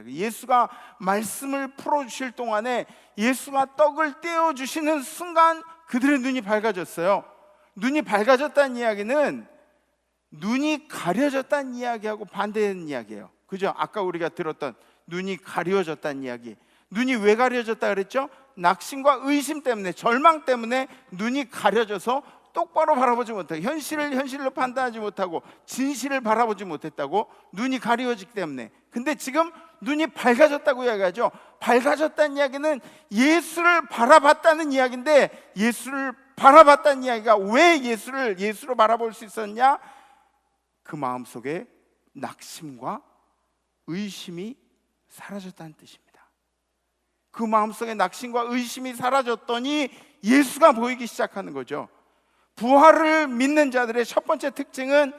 B: 예수가 말씀을 풀어주실 동안에 예수가 떡을 떼어주시는 순간 그들의 눈이 밝아졌어요. 눈이 밝아졌다는 이야기는 눈이 가려졌다는 이야기하고 반대되는 이야기예요, 그죠? 아까 우리가 들었던 눈이 가려졌다는 이야기. 눈이 왜 가려졌다 그랬죠? 낙심과 의심 때문에, 절망 때문에 눈이 가려져서 똑바로 바라보지 못하고, 현실을 현실로 판단하지 못하고 진실을 바라보지 못했다고, 눈이 가려지기 때문에. 근데 지금 눈이 밝아졌다고 이야기하죠. 밝아졌다는 이야기는 예수를 바라봤다는 이야기인데, 예수를 바라봤다는 이야기가 왜 예수로 바라볼 수 있었냐? 그 마음속에 낙심과 의심이 사라졌다는 뜻입니다. 그 마음속에 낙심과 의심이 사라졌더니 예수가 보이기 시작하는 거죠. 부활을 믿는 자들의 첫 번째 특징은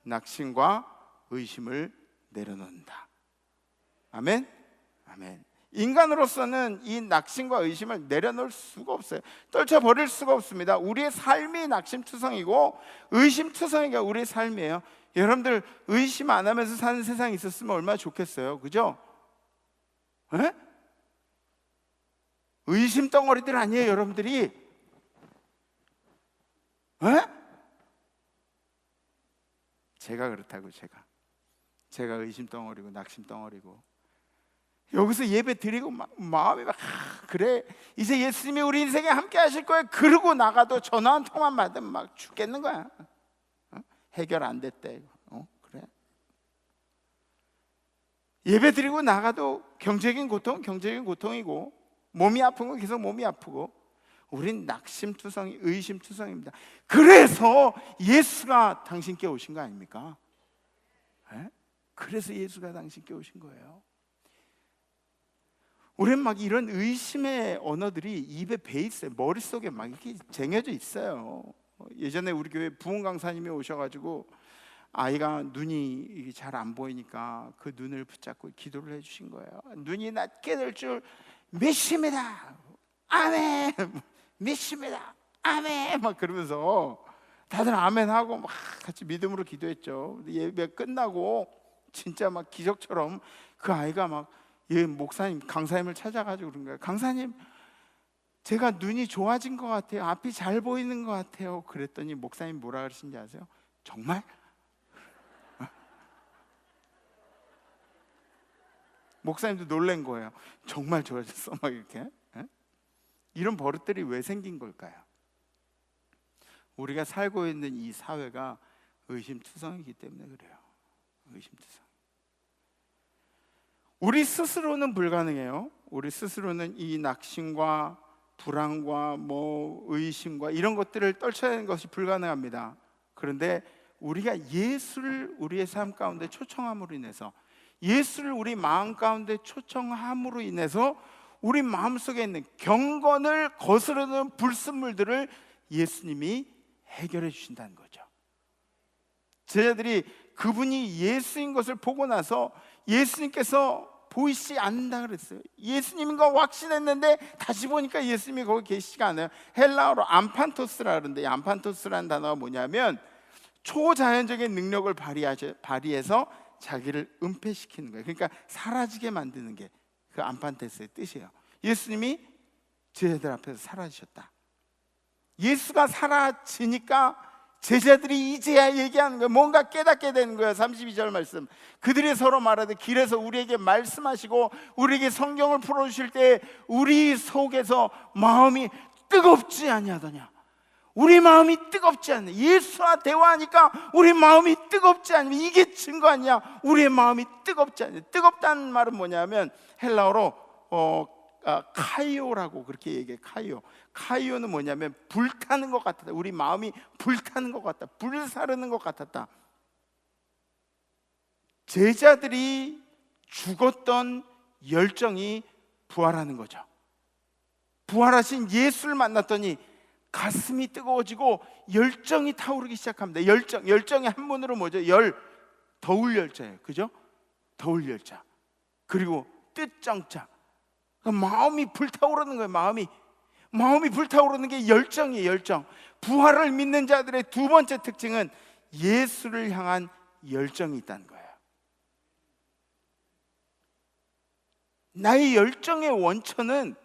B: 낙심과 의심을 내려놓는다. 아멘? 아멘. 인간으로서는 이 낙심과 의심을 내려놓을 수가 없어요. 떨쳐버릴 수가 없습니다. 우리의 삶이 낙심투성이고 의심투성이가 우리의 삶이에요. 여러분들 의심 안 하면서 사는 세상이 있었으면 얼마나 좋겠어요. 그죠? 에? 의심 덩어리들 아니에요, 여러분들이? 에? 제가 그렇다고, 제가 의심 덩어리고 낙심 덩어리고 여기서 예배 드리고 마음이 막 그래 이제 예수님이 우리 인생에 함께 하실 거야 그러고 나가도 전화 한 통만 받으면 막 죽겠는 거야. 해결 안 됐대. 그래. 예배 드리고 나가도 경제적인 고통이고 몸이 아픈 건 계속 몸이 아프고 우린 낙심투성이 의심투성입니다. 그래서 예수가 당신께 오신 거 아닙니까? 에? 그래서 예수가 당신께 오신 거예요. 우린 막 이런 의심의 언어들이 입에 배 있어요. 머릿속에 막 이렇게 쟁여져 있어요. 예전에 우리 교회 부흥 강사님이 오셔가지고 아이가 눈이 잘 안 보이니까 그 눈을 붙잡고 기도를 해주신 거예요. 눈이 낫게 될 줄 믿습니다. 아멘. 믿습니다. 아멘. 막 그러면서 다들 아멘 하고 막 같이 믿음으로 기도했죠. 예배 끝나고 진짜 막 기적처럼 그 아이가 막 목사님, 강사님을 찾아가지고 그런 거예요. 강사님, 제가 눈이 좋아진 것 같아요. 앞이 잘 보이는 것 같아요. 그랬더니 목사님 뭐라 그러신지 아세요? 정말? 목사님도 놀란 거예요. 정말 좋아졌어? 막 이렇게. 이런 버릇들이 왜 생긴 걸까요? 우리가 살고 있는 이 사회가 의심투성이기 때문에 그래요. 의심투성. 우리 스스로는 불가능해요. 우리 스스로는 이 낙심과 불안과 의심과 이런 것들을 떨쳐내는 것이 불가능합니다. 그런데 우리가 예수를 우리의 삶 가운데 초청함으로 인해서 예수를 우리 마음 가운데 초청함으로 인해서 우리 마음속에 있는 경건을 거스르는 불순물들을 예수님이 해결해 주신다는 거죠. 제자들이 그분이 예수인 것을 보고 나서 예수님께서 보이지 않는다 그랬어요. 예수님인 거 확신했는데 다시 보니까 예수님이 거기 계시지가 않아요. 헬라어로 암판토스라 그러는데 암판토스라는 단어가 뭐냐면 초자연적인 능력을 발휘해서 자기를 은폐시키는 거예요. 그러니까 사라지게 만드는 게 그 암판테스의 뜻이에요. 예수님이 제자들 앞에서 사라지셨다. 예수가 사라지니까 제자들이 이제야 얘기하는 거예요. 뭔가 깨닫게 되는 거예요. 32절 말씀. 그들이 서로 말하되 길에서 우리에게 말씀하시고 우리에게 성경을 풀어주실 때 우리 속에서 마음이 뜨겁지 아니하더냐. 우리 마음이 뜨겁지 않냐. 예수와 대화하니까 우리 마음이 뜨겁지 않냐. 이게 증거 아니냐. 우리의 마음이 뜨겁지 않냐. 뜨겁다는 말은 뭐냐면 헬라어로 카이오라고 그렇게 얘기해요. 카이오는 뭐냐면 불타는 것 같았다. 우리 마음이 불타는 것 같다. 불사르는 것 같았다. 제자들이 죽었던 열정이 부활하는 거죠. 부활하신 예수를 만났더니 가슴이 뜨거워지고 열정이 타오르기 시작합니다. 열정의 한문으로 뭐죠? 더울 열자예요. 그죠? 더울 열자. 그리고 뜻정자. 마음이 불타오르는 거예요. 마음이 불타오르는 게 열정이에요. 열정. 부활을 믿는 자들의 두 번째 특징은 예수를 향한 열정이 있다는 거예요. 나의 열정의 원천은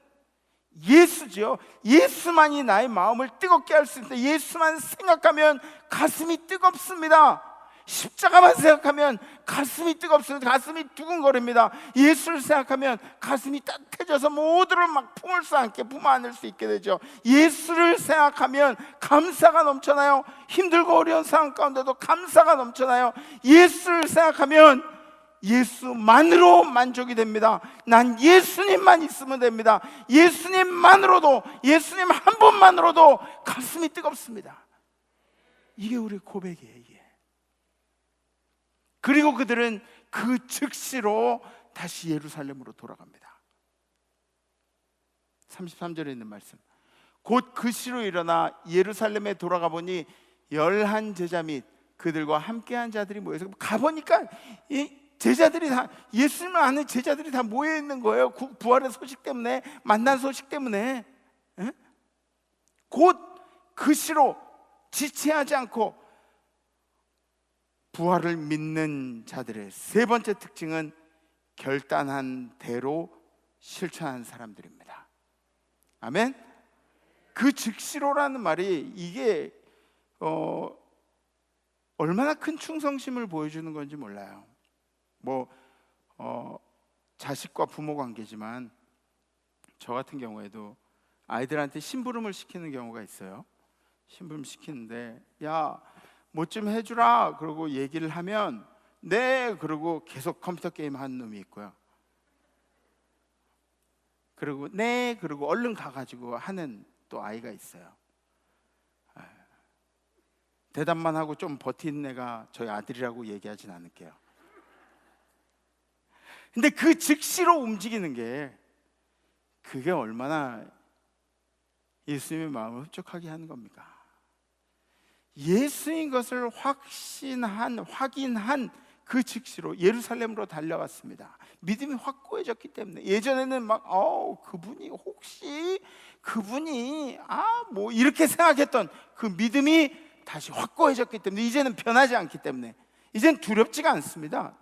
B: 예수죠. 예수만이 나의 마음을 뜨겁게 할 수 있다. 예수만 생각하면 가슴이 뜨겁습니다. 십자가만 생각하면 가슴이 뜨겁습니다. 가슴이 두근거립니다. 예수를 생각하면 가슴이 따뜻해져서 모두를 막 품을 수 않게 품 안을 수 있게 되죠. 예수를 생각하면 감사가 넘쳐나요. 힘들고 어려운 상황 가운데도 감사가 넘쳐나요. 예수를 생각하면 예수만으로 만족이 됩니다. 난 예수님만 있으면 됩니다. 예수님만으로도, 예수님 한 분만으로도 가슴이 뜨겁습니다. 이게 우리 고백이에요. 이게. 그리고 그들은 그 즉시로 다시 예루살렘으로 돌아갑니다. 33절에 있는 말씀. 곧 그 시로 일어나 예루살렘에 돌아가 보니 11 제자 및 그들과 함께한 자들이 모여서 가보니까 제자들이 다, 예수님을 아는 제자들이 다 모여 있는 거예요. 부활의 소식 때문에, 만난 소식 때문에. 예? 곧 그 시로 지체하지 않고 부활을 믿는 자들의 세 번째 특징은 결단한 대로 실천한 사람들입니다. 아멘. 그 즉시로라는 말이 이게 얼마나 큰 충성심을 보여주는 건지 몰라요. 자식과 부모 관계지만 저 같은 경우에도 아이들한테 심부름을 시키는 경우가 있어요. 심부름 시키는데 야, 뭐 좀 해주라 그러고 얘기를 하면 네 그러고 계속 컴퓨터 게임 하는 놈이 있고요. 그리고 네 그러고 얼른 가가지고 하는 또 아이가 있어요. 대답만 하고 좀 버틴 애가 저희 아들이라고 얘기하진 않을게요. 근데 그 즉시로 움직이는 게 그게 얼마나 예수님의 마음을 흡족하게 하는 겁니까? 예수인 것을 확인한 그 즉시로 예루살렘으로 달려갔습니다. 믿음이 확고해졌기 때문에. 예전에는 막 그분이 뭐 이렇게 생각했던 그 믿음이 다시 확고해졌기 때문에 이제는 변하지 않기 때문에 이제는 두렵지가 않습니다.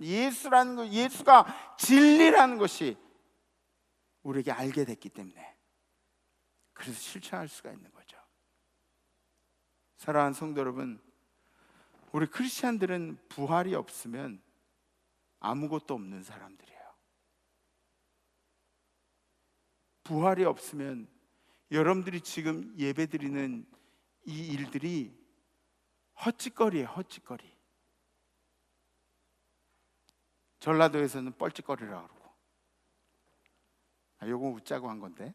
B: 예수라는 것, 예수가 진리라는 것이 우리에게 알게 됐기 때문에 그래서 실천할 수가 있는 거죠. 사랑하는 성도 여러분, 우리 크리스찬들은 부활이 없으면 아무것도 없는 사람들이에요. 부활이 없으면 여러분들이 지금 예배드리는 이 일들이 헛짓거리예요. 헛짓거리. 전라도에서는 뻘짓거리라고 그러고. 요거 웃자고 한 건데.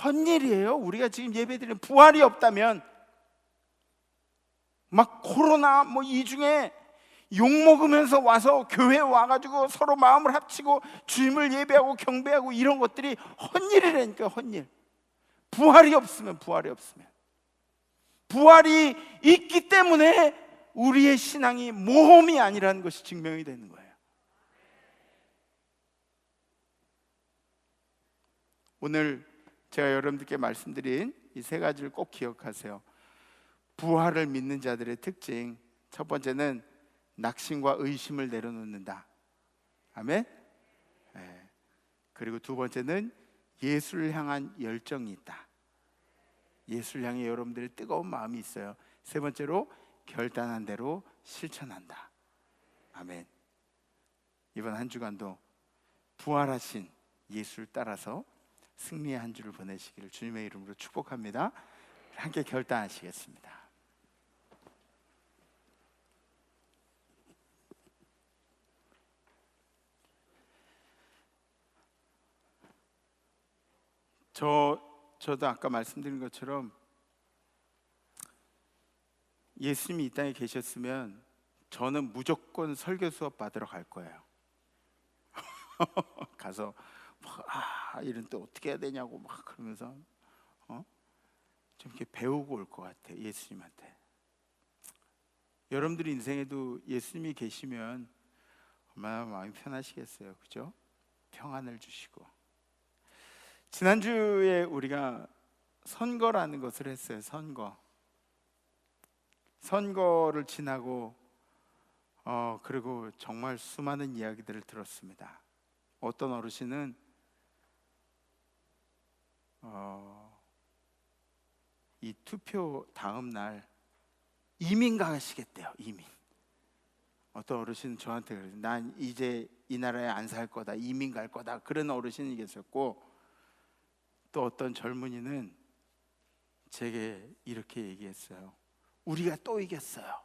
B: 헛일이에요. 우리가 지금 예배드리는 부활이 없다면 막 코로나 이 중에 욕 먹으면서 와서 교회에 와가지고 서로 마음을 합치고 주님을 예배하고 경배하고 이런 것들이 헛일이라니까. 헛일. 부활이 없으면 부활이 있기 때문에 우리의 신앙이 모험이 아니라는 것이 증명이 되는 거예요. 오늘 제가 여러분들께 말씀드린 이 세 가지를 꼭 기억하세요. 부활을 믿는 자들의 특징, 첫 번째는 낙심과 의심을 내려놓는다. 아멘. 네. 그리고 두 번째는 예수를 향한 열정이 있다. 예수를 향해 여러분들의 뜨거운 마음이 있어요. 세 번째로 결단한 대로 실천한다. 아멘. 이번 한 주간도 부활하신 예수를 따라서 승리의 한 주를 보내시기를 주님의 이름으로 축복합니다. 함께 결단하시겠습니다. 저도 아까 말씀드린 것처럼 예수님이 이 땅에 계셨으면 저는 무조건 설교 수업 받으러 갈 거예요. 가서 이런 또 어떻게 해야 되냐고 막 그러면서 좀 이렇게 배우고 올 것 같아. 예수님한테. 여러분들 인생에도 예수님이 계시면 얼마나 마음이 편하시겠어요, 그죠? 평안을 주시고. 지난주에 우리가 선거라는 것을 했어요. 선거를 지나고 그리고 정말 수많은 이야기들을 들었습니다. 어떤 어르신은 이 투표 다음 날 이민 가시겠대요. 이민. 어떤 어르신은 저한테 그래요. 난 이제 이 나라에 안 살 거다. 이민 갈 거다. 그런 어르신이 계셨고, 또 어떤 젊은이는 제게 이렇게 얘기했어요. 우리가 또 이겼어요.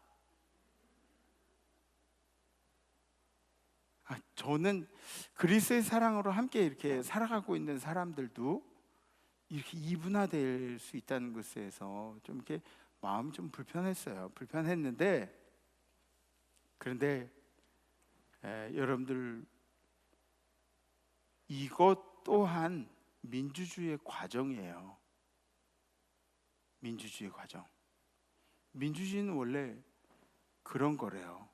B: 저는 그리스도의 사랑으로 함께 이렇게 살아가고 있는 사람들도 이렇게 이분화될 수 있다는 것에서 좀 이렇게 마음이 좀 불편했어요. 불편했는데, 그런데 여러분들, 이것 또한 민주주의의 과정이에요. 민주주의 과정. 민주주의는 원래 그런 거래요.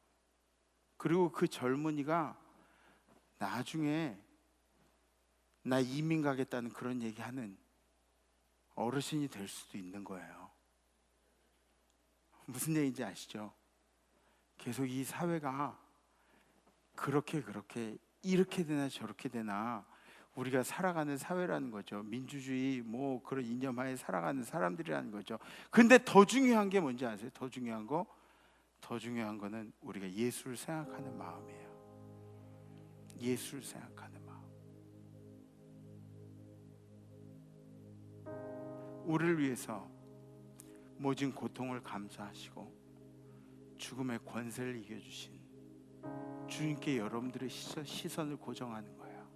B: 그리고 그 젊은이가 나중에 나 이민 가겠다는 그런 얘기하는 어르신이 될 수도 있는 거예요. 무슨 얘기인지 아시죠? 계속 이 사회가 그렇게 이렇게 되나 저렇게 되나 우리가 살아가는 사회라는 거죠. 민주주의 뭐 그런 이념하에 살아가는 사람들이라는 거죠. 근데 더 중요한 게 뭔지 아세요? 더 중요한 거는 우리가 예수를 생각하는 마음이에요. 예수를 생각하는 마음. 우리를 위해서 모진 고통을 감수하시고 죽음의 권세를 이겨주신 주님께 여러분들의 시선을 고정하는 거예요.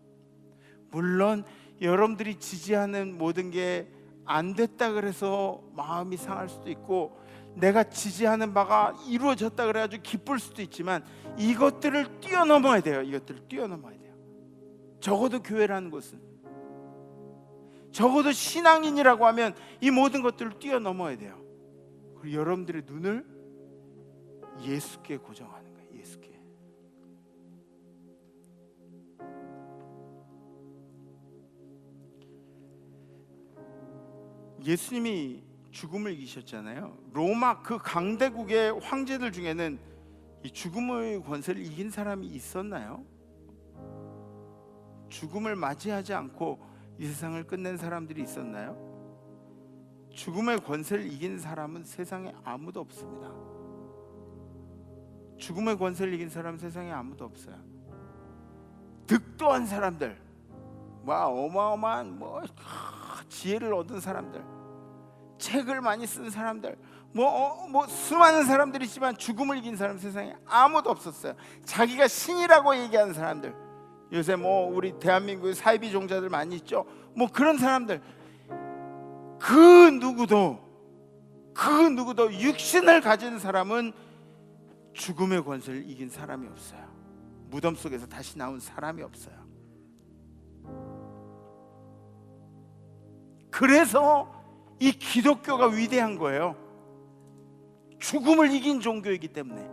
B: 물론 여러분들이 지지하는 모든 게 안 됐다 그래서 마음이 상할 수도 있고, 내가 지지하는 바가 이루어졌다 그래가지고 기쁠 수도 있지만, 이것들을 뛰어넘어야 돼요. 이것들을 뛰어넘어야 돼요. 적어도 교회라는 것은, 적어도 신앙인이라고 하면 이 모든 것들을 뛰어넘어야 돼요. 그리고 여러분들의 눈을 예수께 고정하는 거예요. 예수께. 예수님이 죽음을 이기셨잖아요. 로마 그 강대국의 황제들 중에는 이 죽음의 권세를 이긴 사람이 있었나요? 죽음을 맞이하지 않고 이 세상을 끝낸 사람들이 있었나요? 죽음의 권세를 이긴 사람은 세상에 아무도 없습니다. 죽음의 권세를 이긴 사람은 세상에 아무도 없어요. 득도한 사람들, 어마어마한 지혜를 얻은 사람들, 책을 많이 쓴 사람들, 수많은 사람들이 있지만 죽음을 이긴 사람 세상에 아무도 없었어요. 자기가 신이라고 얘기하는 사람들, 요새 우리 대한민국의 사이비 종자들 많이 있죠. 그런 사람들, 그 누구도 육신을 가진 사람은 죽음의 권세를 이긴 사람이 없어요. 무덤 속에서 다시 나온 사람이 없어요. 그래서 이 기독교가 위대한 거예요. 죽음을 이긴 종교이기 때문에.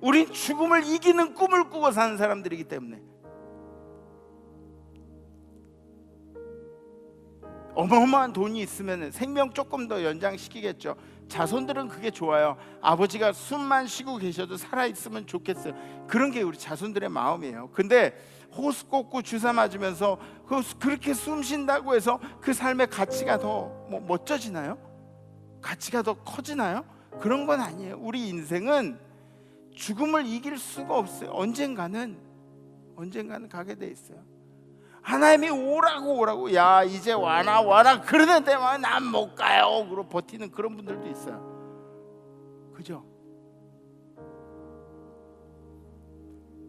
B: 우린 죽음을 이기는 꿈을 꾸고 사는 사람들이기 때문에. 어마어마한 돈이 있으면 생명 조금 더 연장시키겠죠. 자손들은 그게 좋아요. 아버지가 숨만 쉬고 계셔도 살아있으면 좋겠어요. 그런 게 우리 자손들의 마음이에요. 근데 호스 꽂고 주사 맞으면서 그렇게 숨 쉰다고 해서 그 삶의 가치가 더 멋져지나요? 가치가 더 커지나요? 그런 건 아니에요. 우리 인생은 죽음을 이길 수가 없어요. 언젠가는 가게 돼 있어요. 하나님이 오라고 야 이제 와라 그러는데 난 못 가요 그러고 버티는 그런 분들도 있어요. 그죠?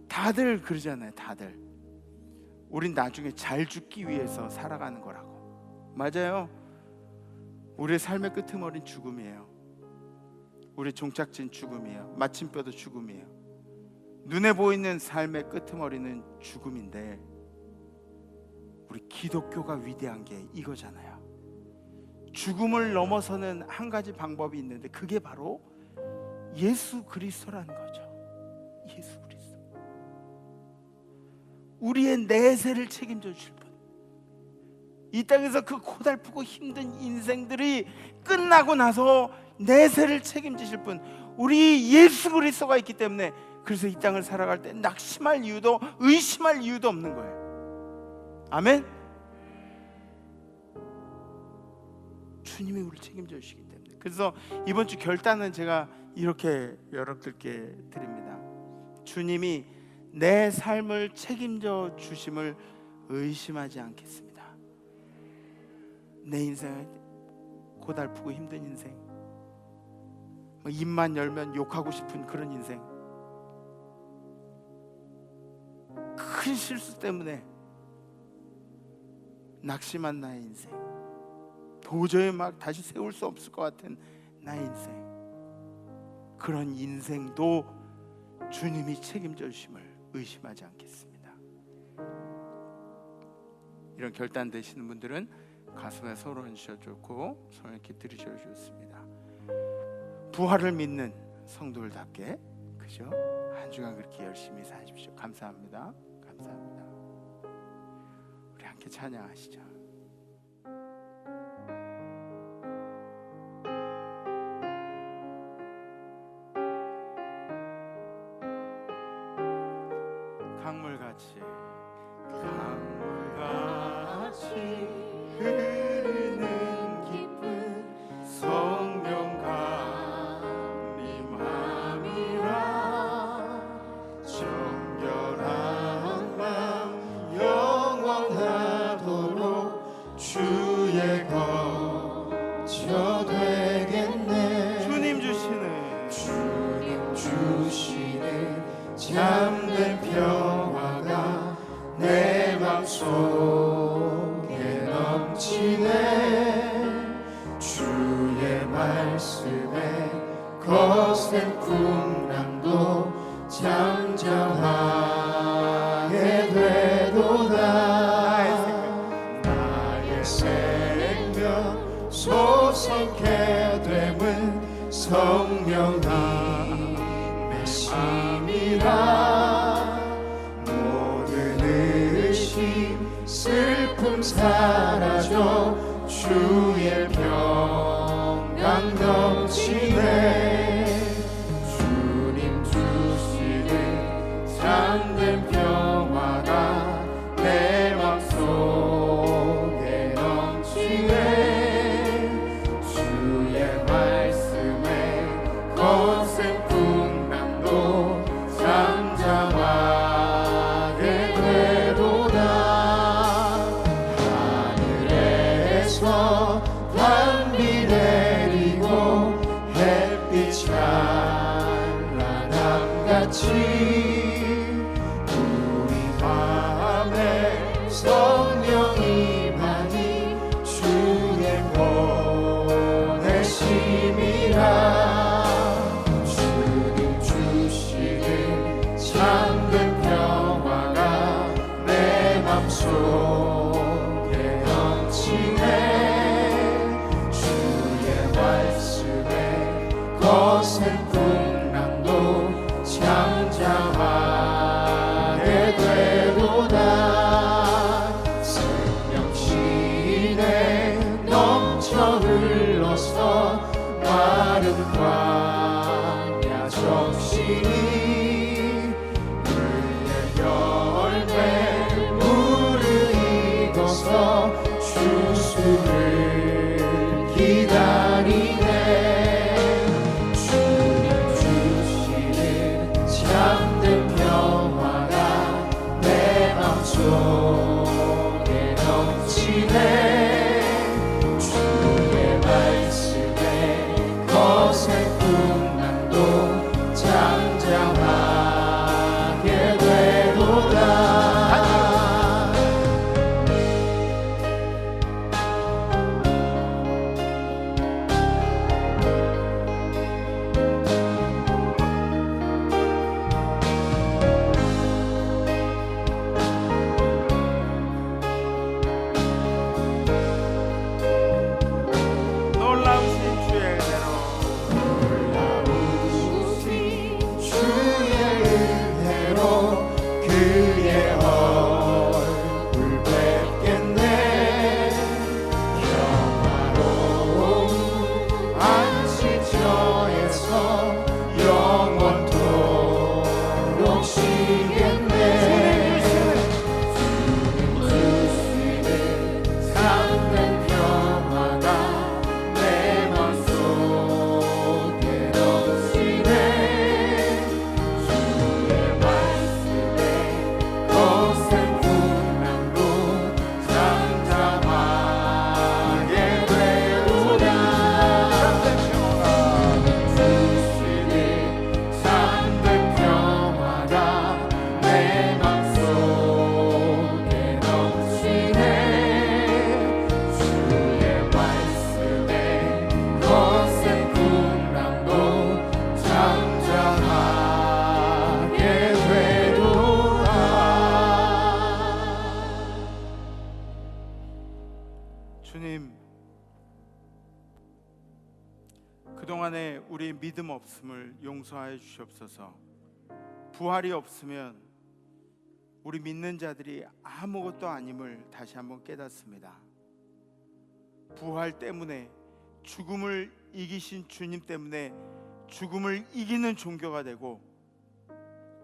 B: 다들 그러잖아요. 다들 우린 나중에 잘 죽기 위해서 살아가는 거라고. 맞아요. 우리의 삶의 끄트머리는 죽음이에요. 우리의 종착지는 죽음이에요. 마침표도 죽음이에요. 눈에 보이는 삶의 끄트머리는 죽음인데, 우리 기독교가 위대한 게 이거잖아요. 죽음을 넘어서는 한 가지 방법이 있는데, 그게 바로 예수 그리스도라는 거죠. 예수 그리스도. 우리의 내세를 책임져 주실 분, 이 땅에서 그 고달프고 힘든 인생들이 끝나고 나서 내세를 책임지실 분, 우리 예수 그리스도가 있기 때문에, 그래서 이 땅을 살아갈 때 낙심할 이유도 의심할 이유도 없는 거예요. 아멘. 주님이 우리를 책임져 주시기 때문에. 그래서 이번 주 결단은 제가 이렇게 여러분들께 드립니다. 주님이 내 삶을 책임져 주심을 의심하지 않겠습니다. 내 인생 고달프고 힘든 인생, 입만 열면 욕하고 싶은 그런 인생, 큰 실수 때문에 낙심한 나의 인생, 도저히 다시 세울 수 없을 것 같은 나의 인생, 그런 인생도 주님이 책임져 주심을 의심하지 않겠습니다. 이런 결단 되시는 분들은 가슴에 손을 얹으셔도 좋고 손을 이렇게 들이셔도 좋습니다. 부활을 믿는 성도들답게, 그죠? 한 주간 그렇게 열심히 사십시오. 감사합니다. 감사합니다. 우리 함께 찬양하시죠. 강물같이 흐르는 기쁜 성령 감림함이라 정결한 마음 영원하도록 주의 거처 되겠네. 주님 주시는 참된 평화가 내 맘속에 넘치네. 주의 말씀에 거센 풍랑도 잠잠하게 되도다. 나의 생명 솟게 됨은 성령이 메심이라. 모든 의심 슬픔 사라져 주의 평강 넘치네. 주님 주시는 참된 평화가 내 맘속에 넘치네. 주의 말씀에 거센 풍랑도 잠잠하게 되도다. 하늘에서 단비 내리고 햇빛 찬란함같이 우리 마음에 성령이 많이 주의 보내심이라. 주님 주시는 참된 평화가 내 맘속에 넘치네. 주의 말씀에 거센 풍랑도 잠잠하게 되도다. 생명신에 넘쳐 흘러서 마른 광야 적시니 물의 열매 물을 익어서 주수를 기다리네. 주님 주시는 참된 평화가 내 맘속에 넘치네. 주의 말씀에 거센 풍랑도 잠잠하게 되도다. 놀라우신 주의 은혜로 주의 은혜로 그의 얼굴 뵙겠네. 평화로운 안식처에서 영원토록 쉬겠네. 주님 주시는 참된 평화가 내 맘속에 넘치네. 주의 말씀에 거센 풍랑도 잠잠하게 되도다. 주시는 참된 평화가 내 맘속에 넘치네. 주의 말씀에 거센 풍랑도 잠잠하게 되도다. 주님, 그동안에 우리의 믿음 없음을 용서하여 주시옵소서. 부활이 없으면 우리 믿는 자들이 아무것도 아님을 다시 한번 깨닫습니다. 부활 때문에, 죽음을 이기신 주님 때문에 죽음을 이기는 종교가 되고,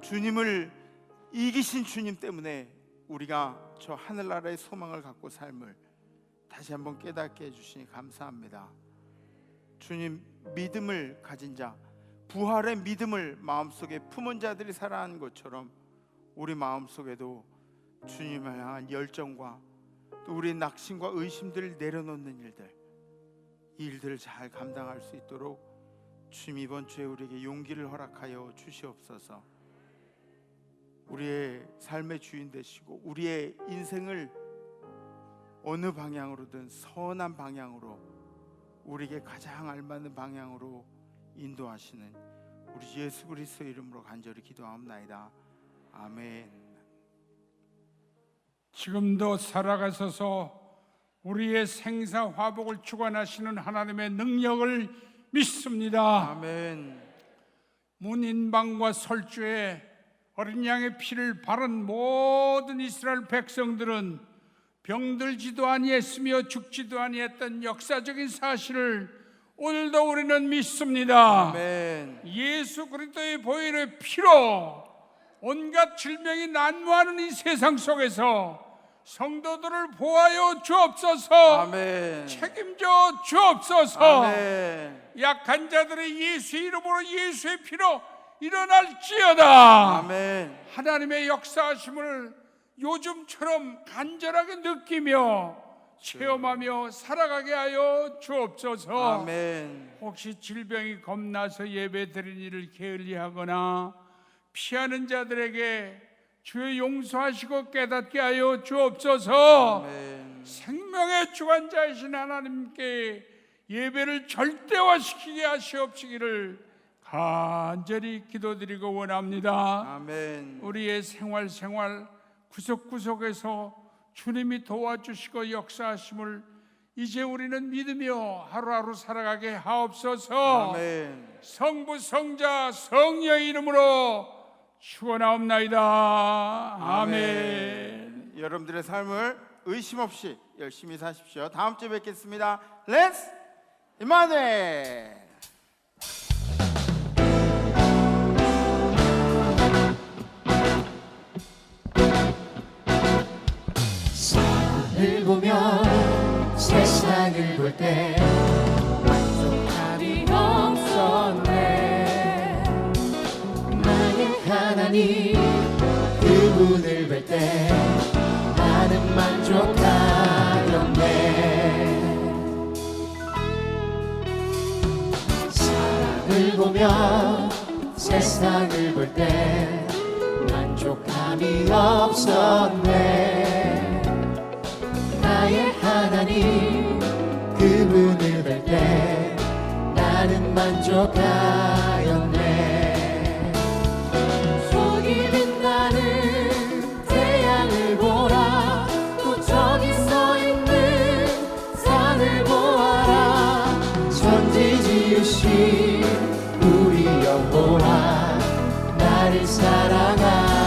B: 주님을 이기신 주님 때문에 우리가 저 하늘나라의 소망을 갖고 삶을 다시 한번 깨닫게 해주시니 감사합니다. 주님, 믿음을 가진 자, 부활의 믿음을 마음속에 품은 자들이 살아가는 것처럼 우리 마음속에도 주님을 향한 열정과 또 우리의 낙심과 의심들을 내려놓는 일들, 이 일들을 잘 감당할 수 있도록 주님 이번 주에 우리에게 용기를 허락하여 주시옵소서. 우리의 삶의 주인 되시고 우리의 인생을 어느 방향으로든 선한 방향으로, 우리에게 가장 알맞는 방향으로 인도하시는 우리 예수 그리스도의 이름으로 간절히 기도하옵나이다. 아멘.
I: 지금도 살아가셔서 우리의 생사 화복을 주관하시는 하나님의 능력을 믿습니다.
B: 아멘.
I: 문인방과 설주에 어린 양의 피를 바른 모든 이스라엘 백성들은 병들지도 아니했으며 죽지도 아니했던 역사적인 사실을 오늘도 우리는 믿습니다.
B: 아멘.
I: 예수 그리스도의 보혈의 피로 온갖 질병이 난무하는 이 세상 속에서 성도들을 보호하여 주옵소서.
B: 아멘.
I: 책임져 주옵소서.
B: 아멘.
I: 약한 자들의 예수 이름으로 예수의 피로 일어날지어다.
B: 아멘.
I: 하나님의 역사하심을 요즘처럼 간절하게 느끼며 체험하며 살아가게 하여 주옵소서.
B: 아멘.
I: 혹시 질병이 겁나서 예배 드리는 일을 게을리하거나 피하는 자들에게 주의 용서하시고 깨닫게 하여 주옵소서.
B: 아멘.
I: 생명의 주관자이신 하나님께 예배를 절대화시키게 하시옵시기를 간절히 기도드리고 원합니다.
B: 아멘.
I: 우리의 생활 구석구석에서 주님이 도와주시고 역사하심을 이제 우리는 믿으며 하루하루 살아가게 하옵소서.
B: 아멘.
I: 성부 성자 성령의 이름으로 축원하옵나이다. 아멘.
B: 여러분들의 삶을 의심 없이 열심히 사십시오. 다음 주에 뵙겠습니다. 렛츠 임마누엘.
D: 세상을 보며 세상을 볼 때 만족함이 없었네. 나의 하나님 그분을 볼 때 나는 만족하였네. 사랑을 보며 세상을 볼 때 만족함이 없었네. 나의 하나님 그분을 볼 때 나는 만족하였네. 저기 빛나는 태양을 보라. 또 저기 서있는 산을 보아라. 천지 지으신 우리 여호와 나를 사랑하시니